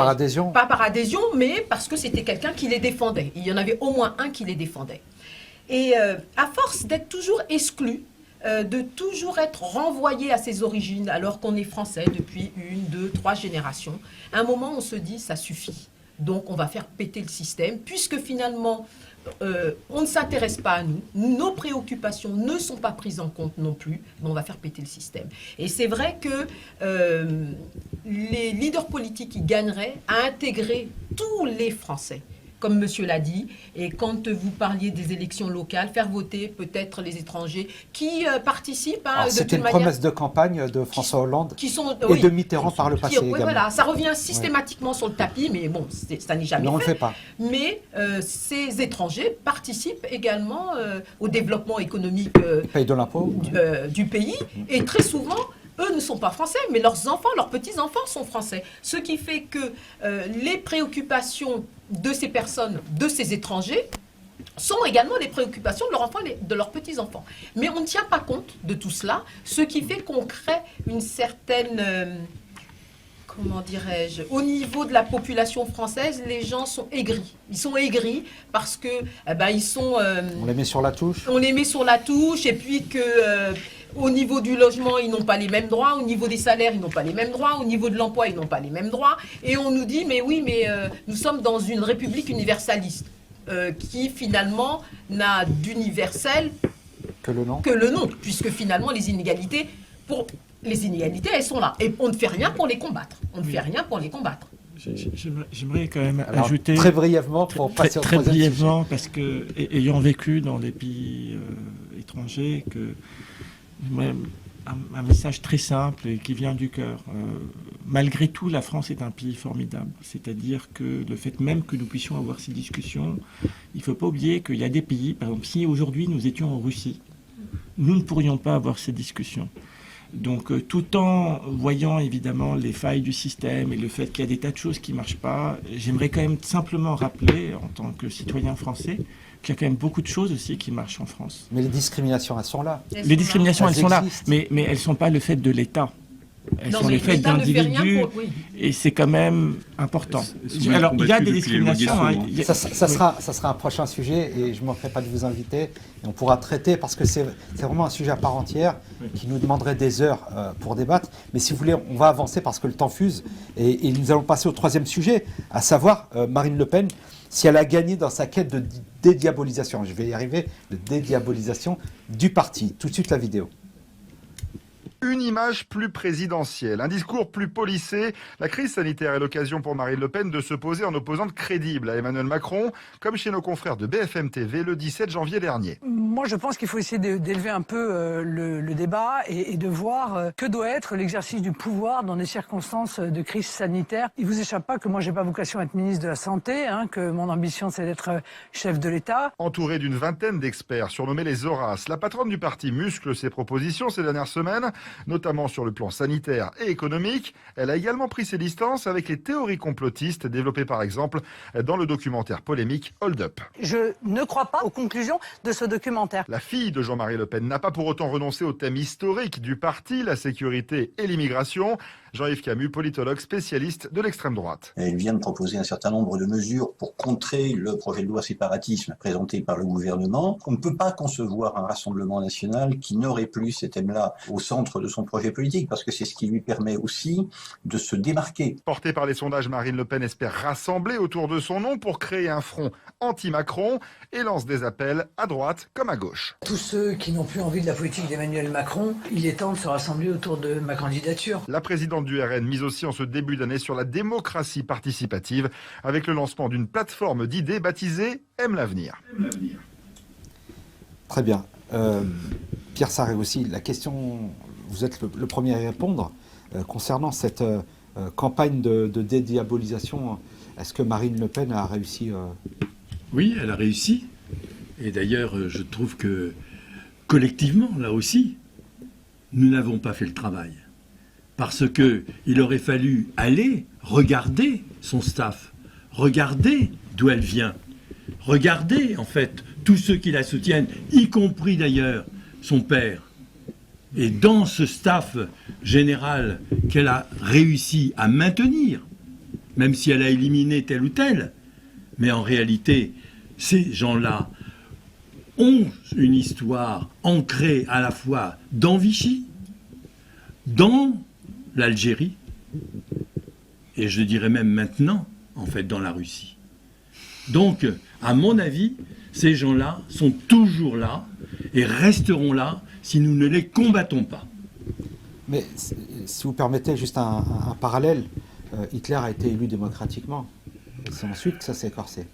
pas par adhésion, mais parce que c'était quelqu'un qui les défendait. Il y en avait au moins un qui les défendait. Et à force d'être toujours exclu, de toujours être renvoyé à ses origines, alors qu'on est français depuis 1, 2, 3 générations, à un moment, on se dit, ça suffit. Donc, on va faire péter le système, puisque finalement, on ne s'intéresse pas à nous, nos préoccupations ne sont pas prises en compte non plus, mais on va faire péter le système. Et c'est vrai que les leaders politiques qui gagneraient à intégrer tous les Français, comme monsieur l'a dit, et quand vous parliez des élections locales, faire voter peut-être les étrangers qui participent. C'était une promesse de campagne de François Hollande et de Mitterrand par le passé également. Voilà, ça revient systématiquement sur le tapis, mais bon, ça n'est jamais fait. On le fait pas. Mais ces étrangers participent également au développement économique du pays, et très souvent, eux ne sont pas français, mais leurs enfants, leurs petits-enfants sont français. Ce qui fait que les préoccupations de ces personnes, de ces étrangers, sont également des préoccupations de leurs enfants et de leurs petits-enfants. Mais on ne tient pas compte de tout cela, ce qui fait qu'on crée une certaine... comment dirais-je, au niveau de la population française, les gens sont aigris. Ils sont aigris parce que ils sont... on les met sur la touche. On les met sur la touche, et puis que Au niveau du logement, ils n'ont pas les mêmes droits. Au niveau des salaires, ils n'ont pas les mêmes droits. Au niveau de l'emploi, ils n'ont pas les mêmes droits. Et on nous dit, mais oui, mais nous sommes dans une république universaliste qui finalement n'a d'universel que le nom, puisque finalement les inégalités, elles sont là. Et on ne fait rien pour les combattre. J'aimerais quand même ajouter très brièvement pour passer au troisième sujet. Parce que ayant vécu dans des pays étrangers, un message très simple et qui vient du cœur. Malgré tout, la France est un pays formidable. C'est-à-dire que le fait même que nous puissions avoir ces discussions, il ne faut pas oublier qu'il y a des pays, par exemple, si aujourd'hui nous étions en Russie, nous ne pourrions pas avoir ces discussions. Donc, tout en voyant évidemment les failles du système et le fait qu'il y a des tas de choses qui ne marchent pas, j'aimerais quand même simplement rappeler, en tant que citoyen français, qu'il y a quand même beaucoup de choses aussi qui marchent en France. Mais les discriminations, elles sont là. Les discriminations, elles sont là, mais elles ne sont pas le fait de l'État. Elles sont le fait d'individus, et c'est quand même important. Alors, il y a des discriminations. Ça sera un prochain sujet, et je ne manquerai pas de vous inviter, et on pourra traiter, parce que c'est vraiment un sujet à part entière, qui nous demanderait des heures pour débattre. Mais si vous voulez, on va avancer, parce que le temps fuse, et nous allons passer au troisième sujet, à savoir Marine Le Pen, si elle a gagné dans sa quête de dédiabolisation, je vais y arriver, de dédiabolisation du parti. Tout de suite la vidéo. Une image plus présidentielle, un discours plus policé. La crise sanitaire est l'occasion pour Marine Le Pen de se poser en opposante crédible à Emmanuel Macron, comme chez nos confrères de BFM TV le 17 janvier dernier. Moi, je pense qu'il faut essayer d'élever un peu le débat et de voir que doit être l'exercice du pouvoir dans des circonstances de crise sanitaire. Il vous échappe pas que moi, j'ai pas vocation à être ministre de la Santé, que mon ambition, c'est d'être chef de l'État. Entourée d'une vingtaine d'experts surnommés les Horaces, la patronne du parti muscle ses propositions ces dernières semaines, notamment sur le plan sanitaire et économique. Elle a également pris ses distances avec les théories complotistes développées par exemple dans le documentaire polémique Hold Up. Je ne crois pas aux conclusions de ce documentaire. La fille de Jean-Marie Le Pen n'a pas pour autant renoncé au thème historique du parti, la sécurité et l'immigration. Jean-Yves Camus, politologue spécialiste de l'extrême droite. Elle vient de proposer un certain nombre de mesures pour contrer le projet de loi séparatisme présenté par le gouvernement. On ne peut pas concevoir un rassemblement national qui n'aurait plus ces thèmes-là au centre de son projet politique, parce que c'est ce qui lui permet aussi de se démarquer. Portée par les sondages, Marine Le Pen espère rassembler autour de son nom pour créer un front anti-Macron et lance des appels à droite comme à gauche. Tous ceux qui n'ont plus envie de la politique d'Emmanuel Macron, il est temps de se rassembler autour de ma candidature. La présidente du RN mise aussi en ce début d'année sur la démocratie participative avec le lancement d'une plateforme d'idées baptisée Aime l'avenir. Très bien. Pierre Sarré aussi, la question, vous êtes le premier à y répondre, concernant cette campagne de dédiabolisation, est-ce que Marine Le Pen a réussi Oui, elle a réussi. Et d'ailleurs, je trouve que collectivement, là aussi, nous n'avons pas fait le travail. Parce qu'il aurait fallu aller regarder son staff, regarder d'où elle vient, regarder en fait tous ceux qui la soutiennent, y compris d'ailleurs son père. Et dans ce staff général qu'elle a réussi à maintenir, même si elle a éliminé tel ou tel, mais en réalité, ces gens-là ont une histoire ancrée à la fois dans Vichy, dans l'Algérie, et je dirais même maintenant, en fait, dans la Russie. Donc, à mon avis, ces gens-là sont toujours là et resteront là si nous ne les combattons pas. Mais si vous permettez juste un parallèle, Hitler a été élu démocratiquement. C'est ensuite que ça s'est écorcé.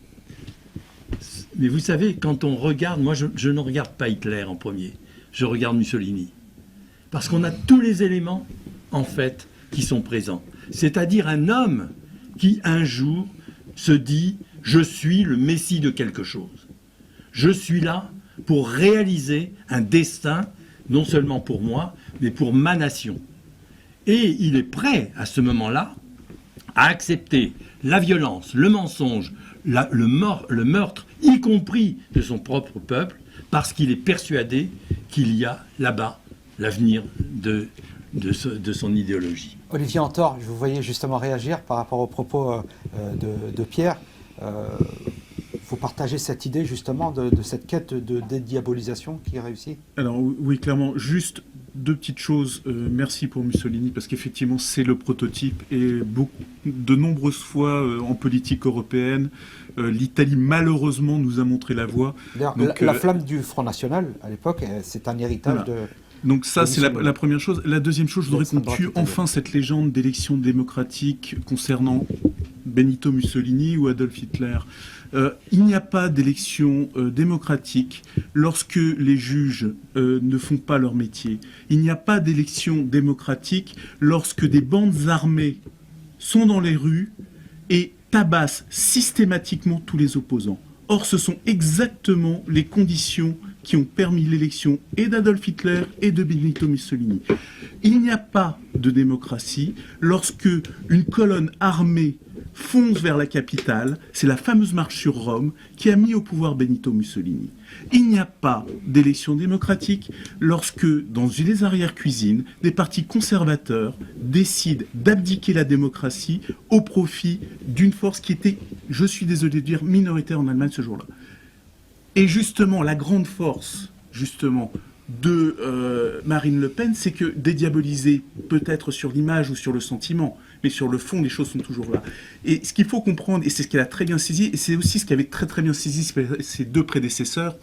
Mais vous savez, quand on regarde, moi je ne regarde pas Hitler en premier, je regarde Mussolini. Parce qu'on a tous les éléments, en fait, qui sont présents. C'est-à-dire un homme qui, un jour, se dit « Je suis le messie de quelque chose. Je suis là pour réaliser un destin, non seulement pour moi, mais pour ma nation. » Et il est prêt, à ce moment-là, à accepter la violence, le mensonge, le meurtre, y compris de son propre peuple, parce qu'il est persuadé qu'il y a là-bas l'avenir de son idéologie. Olivier Antor, je vous voyais justement réagir par rapport aux propos de Pierre. Vous partagez cette idée justement de cette quête de dédiabolisation qui réussit ? Alors oui, clairement, juste deux petites choses. Merci pour Mussolini, parce qu'effectivement, c'est le prototype. Et de nombreuses fois, en politique européenne, l'Italie, malheureusement, nous a montré la voie. Donc, la flamme du Front National, à l'époque, c'est un héritage de... Donc ça, c'est la première chose. La deuxième chose, je voudrais qu'on tue enfin cette légende d'élection démocratique concernant Benito Mussolini ou Adolf Hitler. Il n'y a pas d'élection démocratique lorsque les juges ne font pas leur métier. Il n'y a pas d'élection démocratique lorsque des bandes armées sont dans les rues et tabassent systématiquement tous les opposants. Or, ce sont exactement les conditions qui ont permis l'élection et d'Adolf Hitler et de Benito Mussolini. Il n'y a pas de démocratie lorsque une colonne armée fonce vers la capitale. C'est la fameuse marche sur Rome qui a mis au pouvoir Benito Mussolini. Il n'y a pas d'élection démocratique lorsque, dans les arrière-cuisines, des partis conservateurs décident d'abdiquer la démocratie au profit d'une force qui était, je suis désolé de dire, minoritaire en Allemagne ce jour-là. Et justement, la grande force, justement, de Marine Le Pen, c'est que dédiaboliser peut-être sur l'image ou sur le sentiment, mais sur le fond, les choses sont toujours là. Et ce qu'il faut comprendre, et c'est ce qu'elle a très bien saisi, et c'est aussi ce qu'avaient très très bien saisi ses deux prédécesseurs,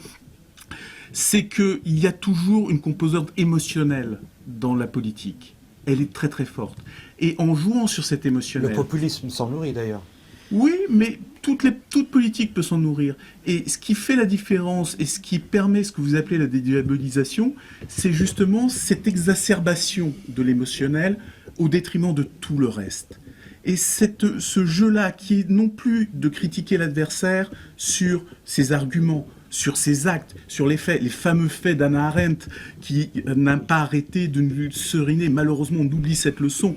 c'est qu'il y a toujours une composante émotionnelle dans la politique. Elle est très très forte. Et en jouant sur cet émotionnel... Le populisme s'en nourrit d'ailleurs. Oui, mais toute politique peut s'en nourrir. Et ce qui fait la différence et ce qui permet ce que vous appelez la dédiabolisation, c'est justement cette exacerbation de l'émotionnel au détriment de tout le reste. Et ce jeu-là, qui est non plus de critiquer l'adversaire sur ses arguments, sur ses actes, sur les faits, les fameux faits d'Hannah Arendt, qui n'a pas arrêté de nous seriner. Malheureusement, on oublie cette leçon.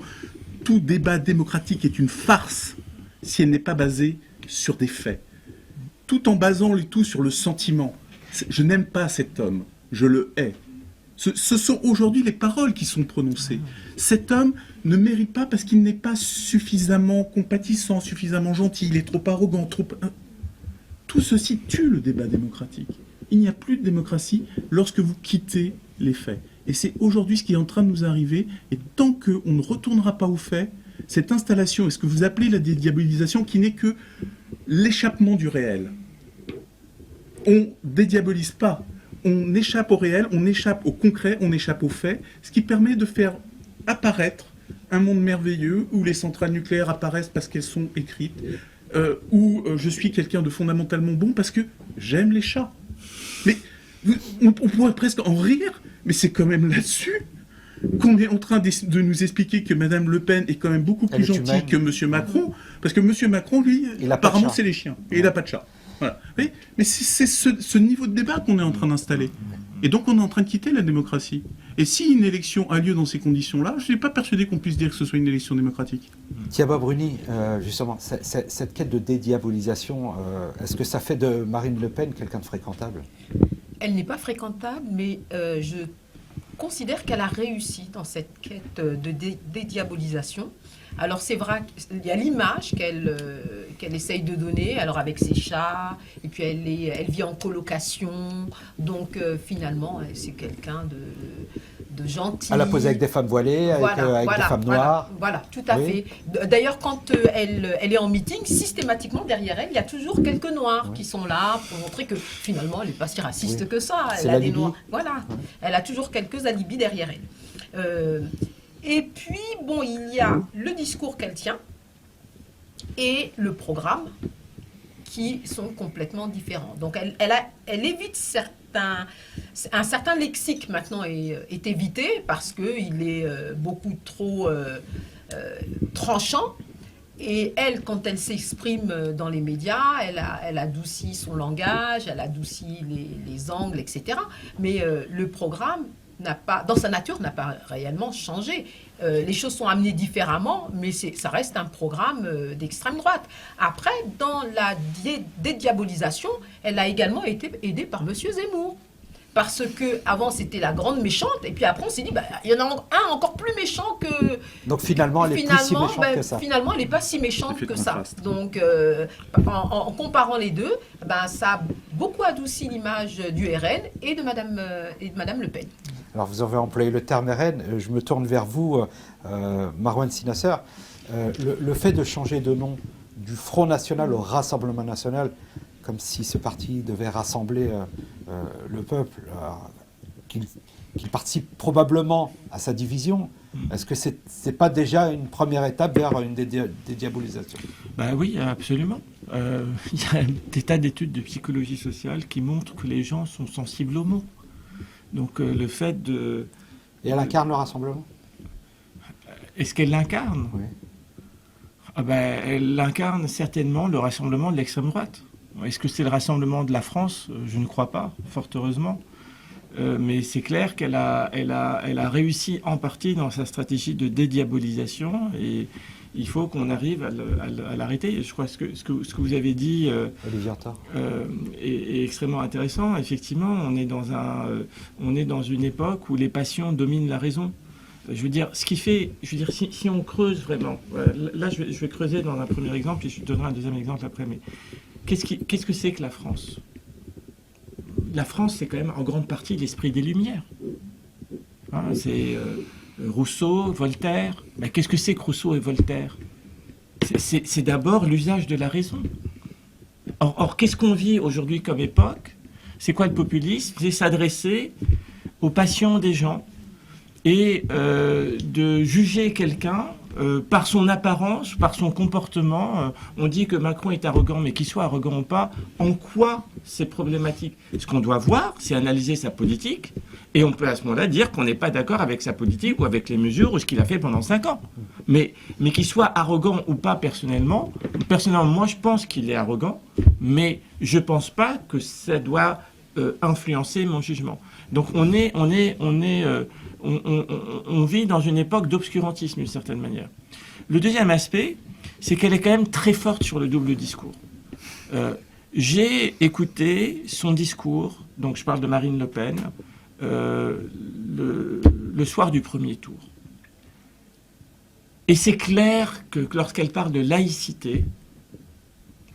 Tout débat démocratique est une farce si elle n'est pas basée sur des faits. Tout en basant le tout sur le sentiment. Je n'aime pas cet homme, je le hais. Ce sont aujourd'hui les paroles qui sont prononcées. Cet homme ne mérite pas parce qu'il n'est pas suffisamment compatissant, suffisamment gentil, il est trop arrogant, trop... Tout ceci tue le débat démocratique. Il n'y a plus de démocratie lorsque vous quittez les faits. Et c'est aujourd'hui ce qui est en train de nous arriver. Et tant qu'on ne retournera pas aux faits, cette installation, et ce que vous appelez la dédiabolisation, qui n'est que l'échappement du réel. On ne dédiabolise pas. On échappe au réel, on échappe au concret, on échappe aux faits, ce qui permet de faire apparaître un monde merveilleux où les centrales nucléaires apparaissent parce qu'elles sont écrites, où je suis quelqu'un de fondamentalement bon parce que j'aime les chats. Mais on pourrait presque en rire, mais c'est quand même là-dessus qu'on est en train de nous expliquer que Mme Le Pen est quand même beaucoup plus gentille que M. Macron, parce que M. Macron, lui, apparemment, c'est les chiens, et il n'a pas de chat. Voilà. Oui, mais c'est ce niveau de débat qu'on est en train d'installer. Et donc on est en train de quitter la démocratie. Et si une élection a lieu dans ces conditions-là, je ne suis pas persuadé qu'on puisse dire que ce soit une élection démocratique. Thiaba Bruni, justement, cette quête de dédiabolisation, est-ce que ça fait de Marine Le Pen quelqu'un de fréquentable? Elle n'est pas fréquentable, mais je considère qu'elle a réussi dans cette quête de dédiabolisation. Alors c'est vrai qu'il y a l'image qu'elle essaye de donner, alors avec ses chats, et puis elle vit en colocation, donc finalement c'est quelqu'un de gentil. Elle a posé avec des femmes voilées, avec des femmes noires. Voilà, tout à fait. D'ailleurs, quand elle est en meeting, systématiquement derrière elle, il y a toujours quelques noirs qui sont là pour montrer que finalement elle n'est pas si raciste que ça. Elle a des noirs. Voilà, elle a toujours quelques alibis derrière elle. Et puis, bon, il y a le discours qu'elle tient et le programme qui sont complètement différents. Donc, elle évite un certain lexique maintenant est évité parce qu'il est beaucoup trop tranchant. Et elle, quand elle s'exprime dans les médias, elle adoucit son langage, elle adoucit les angles, etc. Mais le programme dans sa nature, n'a pas réellement changé. Les choses sont amenées différemment, mais ça reste un programme d'extrême droite. Après, dans la dédiabolisation, elle a également été aidée par M. Zemmour. Parce qu'avant, c'était la grande méchante, et puis après, on s'est dit, il y en a un encore plus méchant que... Donc finalement, elle n'est plus si méchante que ça. Finalement, elle n'est pas si méchante que ça. Donc, en comparant les deux, ça a beaucoup adouci l'image du RN et de Madame Le Pen. Alors vous avez employé le terme RN, je me tourne vers vous, Marouane Sinasser. Le fait de changer de nom du Front National au Rassemblement National, comme si ce parti devait rassembler le peuple, qu'il participe probablement à sa division, est-ce que c'est pas déjà une première étape vers une dédiabolisation? Oui, absolument. Il y a des tas d'études de psychologie sociale qui montrent que les gens sont sensibles aux mots. Donc le fait de... Et elle incarne le rassemblement? Est-ce qu'elle l'incarne? Oui. Elle incarne certainement le rassemblement de l'extrême droite. Est-ce que c'est le rassemblement de la France? Je ne crois pas, fort heureusement. Mais c'est clair qu'elle a réussi en partie dans sa stratégie de dédiabolisation et il faut qu'on arrive à l'arrêter. Je crois que ce que vous avez dit est extrêmement intéressant. Effectivement, on est dans une époque où les passions dominent la raison. Je veux dire, si on creuse vraiment, là je vais creuser dans un premier exemple et je donnerai un deuxième exemple après, mais qu'est-ce que c'est que la France? La France, c'est quand même en grande partie l'esprit des Lumières. C'est Rousseau, Voltaire. Qu'est-ce que c'est que Rousseau et Voltaire? C'est d'abord l'usage de la raison. Or qu'est-ce qu'on vit aujourd'hui comme époque? C'est quoi le populisme? C'est s'adresser aux passions des gens et de juger quelqu'un par son apparence, par son comportement. On dit que Macron est arrogant, mais qu'il soit arrogant ou pas, en quoi c'est problématique? Ce qu'on doit voir, c'est analyser sa politique, et on peut à ce moment-là dire qu'on n'est pas d'accord avec sa politique ou avec les mesures ou ce qu'il a fait pendant 5 ans. Mais qu'il soit arrogant ou pas personnellement, moi je pense qu'il est arrogant, mais je pense pas que ça doit influencer mon jugement. Donc on vit dans une époque d'obscurantisme d'une certaine manière. Le deuxième aspect, c'est qu'elle est quand même très forte sur le double discours. J'ai écouté son discours, donc je parle de Marine Le Pen, le soir du premier tour. Et c'est clair que lorsqu'elle parle de laïcité,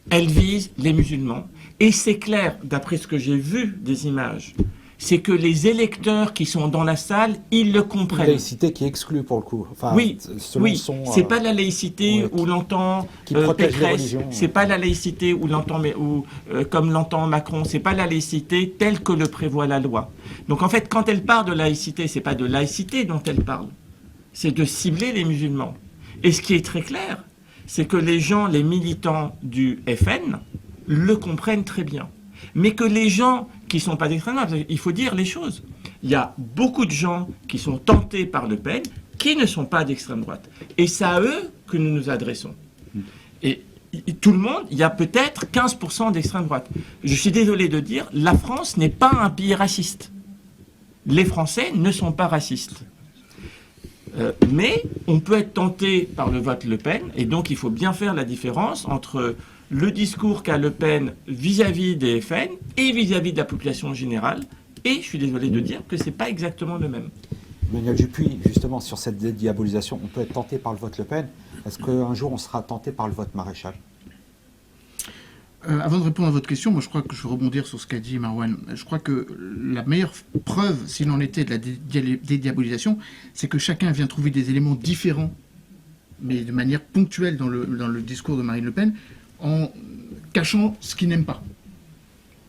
elle vise les musulmans. Et c'est clair, d'après ce que j'ai vu des images, c'est que les électeurs qui sont dans la salle, ils le comprennent. Une laïcité qui exclut pour le coup. Enfin, oui, c'est pas la laïcité où l'entend Pécresse, c'est pas la laïcité où l'entend, comme l'entend Macron, c'est pas la laïcité telle que le prévoit la loi. Donc en fait, quand elle parle de laïcité, c'est pas de laïcité dont elle parle, c'est de cibler les musulmans. Et ce qui est très clair, c'est que les gens, les militants du FN, le comprennent très bien. Mais que les gens qui ne sont pas d'extrême droite, il faut dire les choses. Il y a beaucoup de gens qui sont tentés par Le Pen qui ne sont pas d'extrême droite. Et c'est à eux que nous nous adressons. Et tout le monde, il y a peut-être 15% d'extrême droite. Je suis désolé de dire, la France n'est pas un pays raciste. Les Français ne sont pas racistes. Mais on peut être tenté par le vote Le Pen, et donc il faut bien faire la différence entre le discours qu'a Le Pen vis-à-vis des FN et vis-à-vis de la population générale. Et je suis désolé de dire que ce n'est pas exactement le même. Emmanuel Dupuis, justement, sur cette dédiabolisation, on peut être tenté par le vote Le Pen. Est-ce qu'un jour on sera tenté par le vote Maréchal? Avant de répondre à votre question, moi je crois que je vais rebondir sur ce qu'a dit Marouane. Je crois que la meilleure preuve, s'il en était, de la dédiabolisation, c'est que chacun vient trouver des éléments différents, mais de manière ponctuelle dans le discours de Marine Le Pen, en cachant ce qu'ils n'aiment pas.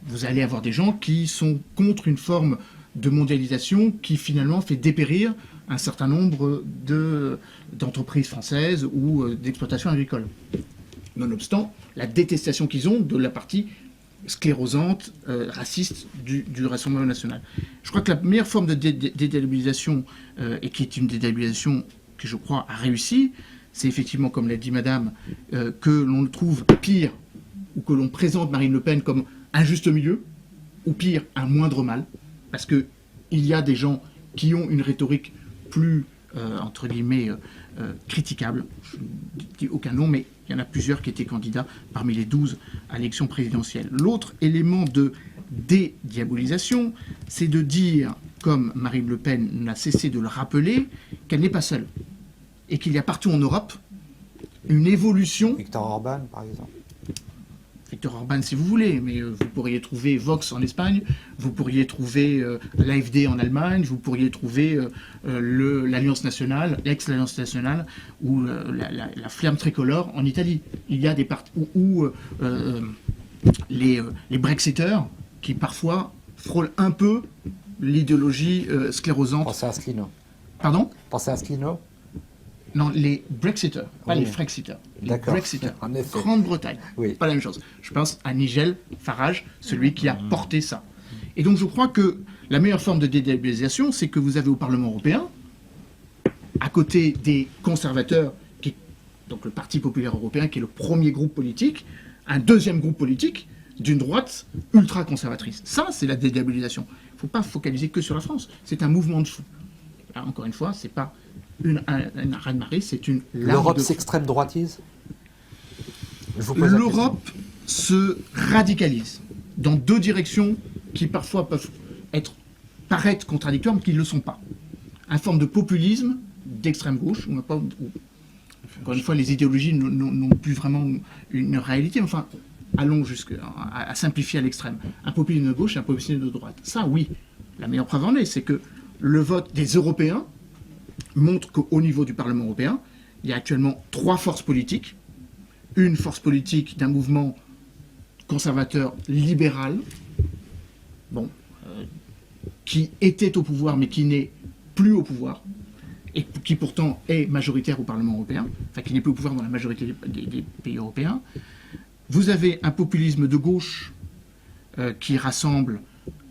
Vous allez avoir des gens qui sont contre une forme de mondialisation qui finalement fait dépérir un certain nombre d'entreprises françaises ou d'exploitations agricoles. Nonobstant la détestation qu'ils ont de la partie sclérosante, raciste du Rassemblement national. Je crois que la meilleure forme de dédiabolisation, et qui est une dédiabolisation que je crois a réussi, c'est effectivement, comme l'a dit Madame, que l'on trouve pire, ou que l'on présente Marine Le Pen comme un juste milieu, ou pire, un moindre mal, parce qu'il y a des gens qui ont une rhétorique plus, entre guillemets, critiquable. Je ne dis aucun nom, mais il y en a plusieurs qui étaient candidats parmi les 12 à l'élection présidentielle. L'autre élément de dédiabolisation, c'est de dire, comme Marine Le Pen n'a cessé de le rappeler, qu'elle n'est pas seule. Et qu'il y a partout en Europe une évolution... Viktor Orban, par exemple. Viktor Orban si vous voulez, mais vous pourriez trouver Vox en Espagne, vous pourriez trouver l'AfD en Allemagne, vous pourriez trouver l'Alliance nationale, l'ex-Alliance nationale, ou la Flamme tricolore en Italie. Il y a des partis où les Brexiteurs qui parfois frôlent un peu l'idéologie sclérosante. Pensez à Asselineau. Pardon ? Pensez à Asselineau ? Non, les Brexiteurs, pas oui. les Frexiteurs. Les D'accord. Brexiteurs. En effet. Grande-Bretagne. Oui. Pas la même chose. Je pense à Nigel Farage, celui qui a porté ça. Et donc je crois que la meilleure forme de dédiabolisation, c'est que vous avez au Parlement européen, à côté des conservateurs, donc le Parti populaire européen, qui est le premier groupe politique, un deuxième groupe politique d'une droite ultra-conservatrice. Ça, c'est la dédiabolisation. Il ne faut pas focaliser que sur la France. C'est un mouvement de fou. Là, encore une fois, c'est pas un raz-de-marée, c'est une larme. L'Europe s'extrême droitise ? L'Europe se radicalise dans deux directions qui parfois peuvent paraître contradictoires, mais qui ne le sont pas. Une forme de populisme d'extrême gauche, où encore une fois, les idéologies n'ont plus vraiment une réalité. Enfin, allons jusqu'à simplifier à l'extrême. Un populisme de gauche et un populisme de droite. Ça, oui. La meilleure preuve en est, c'est que le vote des Européens montre qu'au niveau du Parlement européen, il y a actuellement 3 forces politiques. Une force politique d'un mouvement conservateur libéral, qui était au pouvoir mais qui n'est plus au pouvoir, et qui pourtant est majoritaire au Parlement européen, enfin qui n'est plus au pouvoir dans la majorité des pays européens. Vous avez un populisme de gauche qui rassemble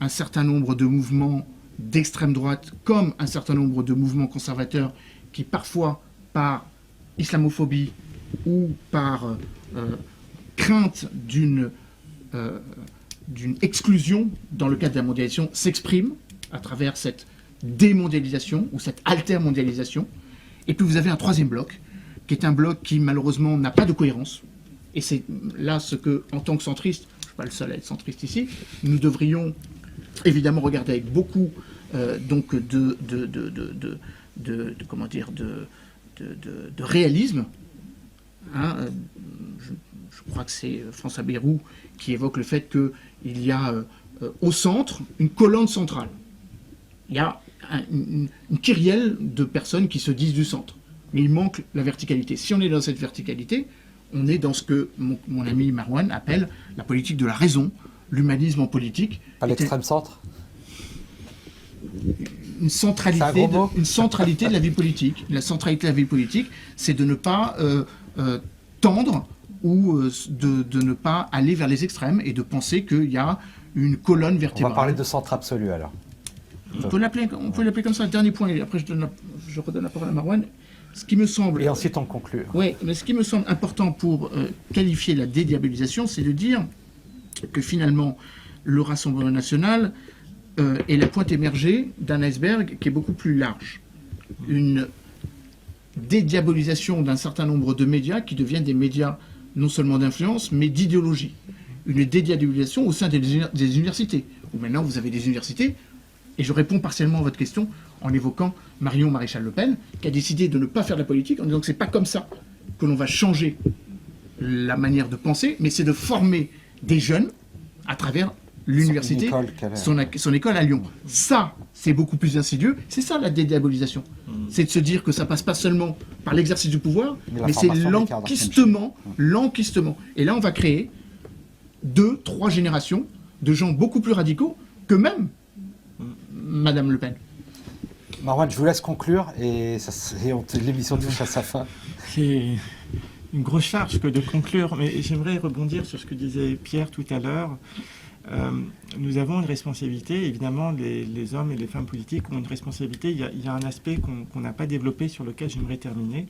un certain nombre de mouvements d'extrême droite, comme un certain nombre de mouvements conservateurs qui parfois, par islamophobie ou par crainte d'une exclusion dans le cadre de la mondialisation, s'expriment à travers cette démondialisation ou cette altermondialisation. Et puis vous avez un troisième bloc, qui est un bloc qui malheureusement n'a pas de cohérence. Et c'est là ce que, en tant que centriste, je ne suis pas le seul à être centriste ici, nous devrions évidemment regarder avec beaucoup de réalisme. Je crois que c'est François Bayrou qui évoque le fait qu'il y a au centre une colonne centrale. Il y a une kyrielle de personnes qui se disent du centre. Mais il manque la verticalité. Si on est dans cette verticalité, on est dans ce que mon ami Marouane appelle la politique de la raison, l'humanisme en politique. Pas l'extrême centre ? Une centralité de la vie politique. La centralité de la vie politique, c'est de ne pas tendre ou de ne pas aller vers les extrêmes et de penser qu'il y a une colonne vertébrale. On va parler de centre absolu alors. On peut l'appeler comme ça. Dernier point, et après je redonne la parole à Marouane. Ce qui me semble... Et ensuite on conclut. Oui, mais ce qui me semble important pour qualifier la dédiabolisation, c'est de dire que finalement, le Rassemblement national est la pointe émergée d'un iceberg qui est beaucoup plus large. Une dédiabolisation d'un certain nombre de médias qui deviennent des médias non seulement d'influence, mais d'idéologie. Une dédiabolisation au sein des universités, où maintenant vous avez des universités, et je réponds partiellement à votre question en évoquant Marion Maréchal Le Pen, qui a décidé de ne pas faire de la politique, en disant que c'est pas comme ça que l'on va changer la manière de penser, mais c'est de former des jeunes à travers l'université, son école à Lyon. Ça, c'est beaucoup plus insidieux. C'est ça la dédiabolisation. C'est de se dire que ça passe pas seulement par l'exercice du pouvoir, mais c'est l'enquistement. Et là, on va créer 2-3 générations de gens beaucoup plus radicaux que même Madame Le Pen. Marouane, je vous laisse conclure et l'émission touche à sa fin. C'est une grosse charge que de conclure, mais j'aimerais rebondir sur ce que disait Pierre tout à l'heure. Nous avons une responsabilité, évidemment, les hommes et les femmes politiques ont une responsabilité. Il y a un aspect qu'on n'a pas développé sur lequel j'aimerais terminer.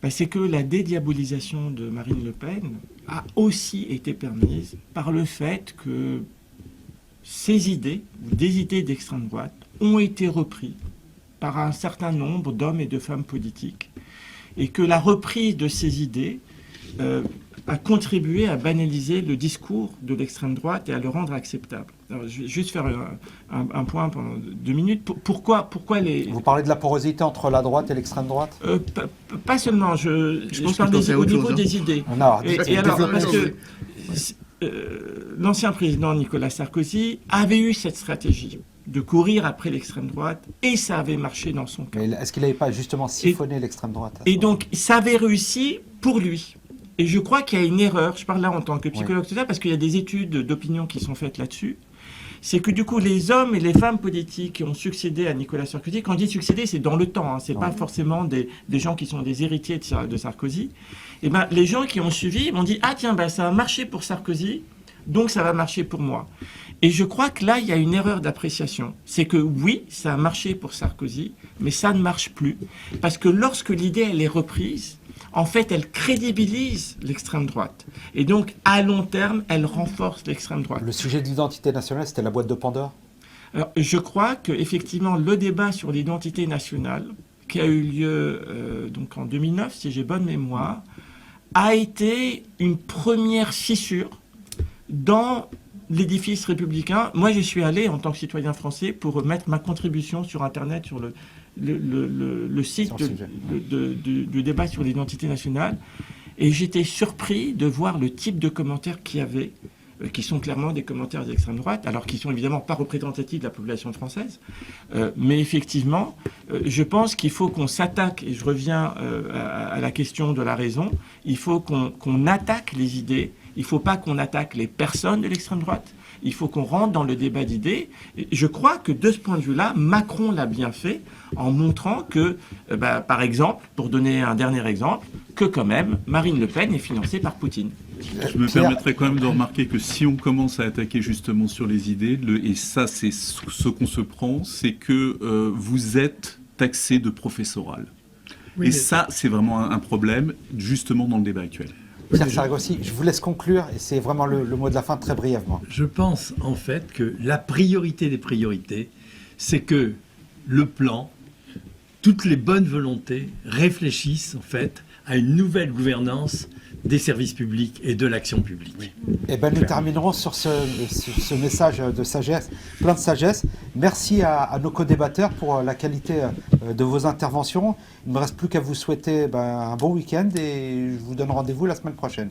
C'est que la dédiabolisation de Marine Le Pen a aussi été permise par le fait que ces idées, ou des idées d'extrême droite, ont été reprises par un certain nombre d'hommes et de femmes politiques, et que la reprise de ces idées a contribué à banaliser le discours de l'extrême droite et à le rendre acceptable. Alors, je vais juste faire un point pendant 2 minutes. Pourquoi les... Vous parlez de la porosité entre la droite et l'extrême droite Pas seulement. Je parle au niveau des idées. Alors, et alors, parce que l'ancien président Nicolas Sarkozy avait eu cette stratégie de courir après l'extrême droite, et ça avait marché dans son cas. Mais est-ce qu'il n'avait pas justement siphonné l'extrême droite? Et donc, ça avait réussi pour lui. Et je crois qu'il y a une erreur, je parle là en tant que psychologue, parce qu'il y a des études d'opinion qui sont faites là-dessus, c'est que du coup, les hommes et les femmes politiques qui ont succédé à Nicolas Sarkozy, quand on dit succéder, c'est dans le temps, hein, c'est pas forcément des gens qui sont des héritiers de Sarkozy, et ben, les gens qui ont suivi m'ont dit « Ah tiens, ben, ça a marché pour Sarkozy, donc ça va marcher pour moi ». Et je crois que là, il y a une erreur d'appréciation. C'est que oui, ça a marché pour Sarkozy, mais ça ne marche plus. Parce que lorsque l'idée, elle est reprise, en fait, elle crédibilise l'extrême droite. Et donc, à long terme, elle renforce l'extrême droite. Le sujet de l'identité nationale, c'était la boîte de Pandore? Alors, je crois qu'effectivement, le débat sur l'identité nationale, qui a eu lieu donc en 2009, si j'ai bonne mémoire, a été une première fissure dans l'édifice républicain. Moi, je suis allé, en tant que citoyen français, pour mettre ma contribution sur Internet, sur le site du débat sur l'identité nationale. Et j'étais surpris de voir le type de commentaires qu'il y avait, qui sont clairement des commentaires d'extrême droite, alors qu'ils sont évidemment pas représentatifs de la population française. Mais effectivement, je pense qu'il faut qu'on s'attaque, et je reviens à la question de la raison, il faut qu'on attaque les idées. Il ne faut pas qu'on attaque les personnes de l'extrême droite. Il faut qu'on rentre dans le débat d'idées. Je crois que de ce point de vue-là, Macron l'a bien fait en montrant que, par exemple, pour donner un dernier exemple, que quand même, Marine Le Pen est financée par Poutine. Je me permettrais quand même de remarquer que si on commence à attaquer justement sur les idées, et ça c'est ce qu'on se prend, c'est que vous êtes taxé de professoral. Oui, et ça, c'est vraiment un problème, justement, dans le débat actuel. Pierre Saragosi, je vous laisse conclure, et c'est vraiment le mot de la fin très brièvement. Je pense en fait que la priorité des priorités, c'est que le plan, toutes les bonnes volontés réfléchissent en fait à une nouvelle gouvernance des services publics et de l'action publique. Eh ben, nous terminerons sur ce message de sagesse, plein de sagesse. Merci à nos co-débatteurs pour la qualité de vos interventions. Il ne me reste plus qu'à vous souhaiter un bon week-end et je vous donne rendez-vous la semaine prochaine.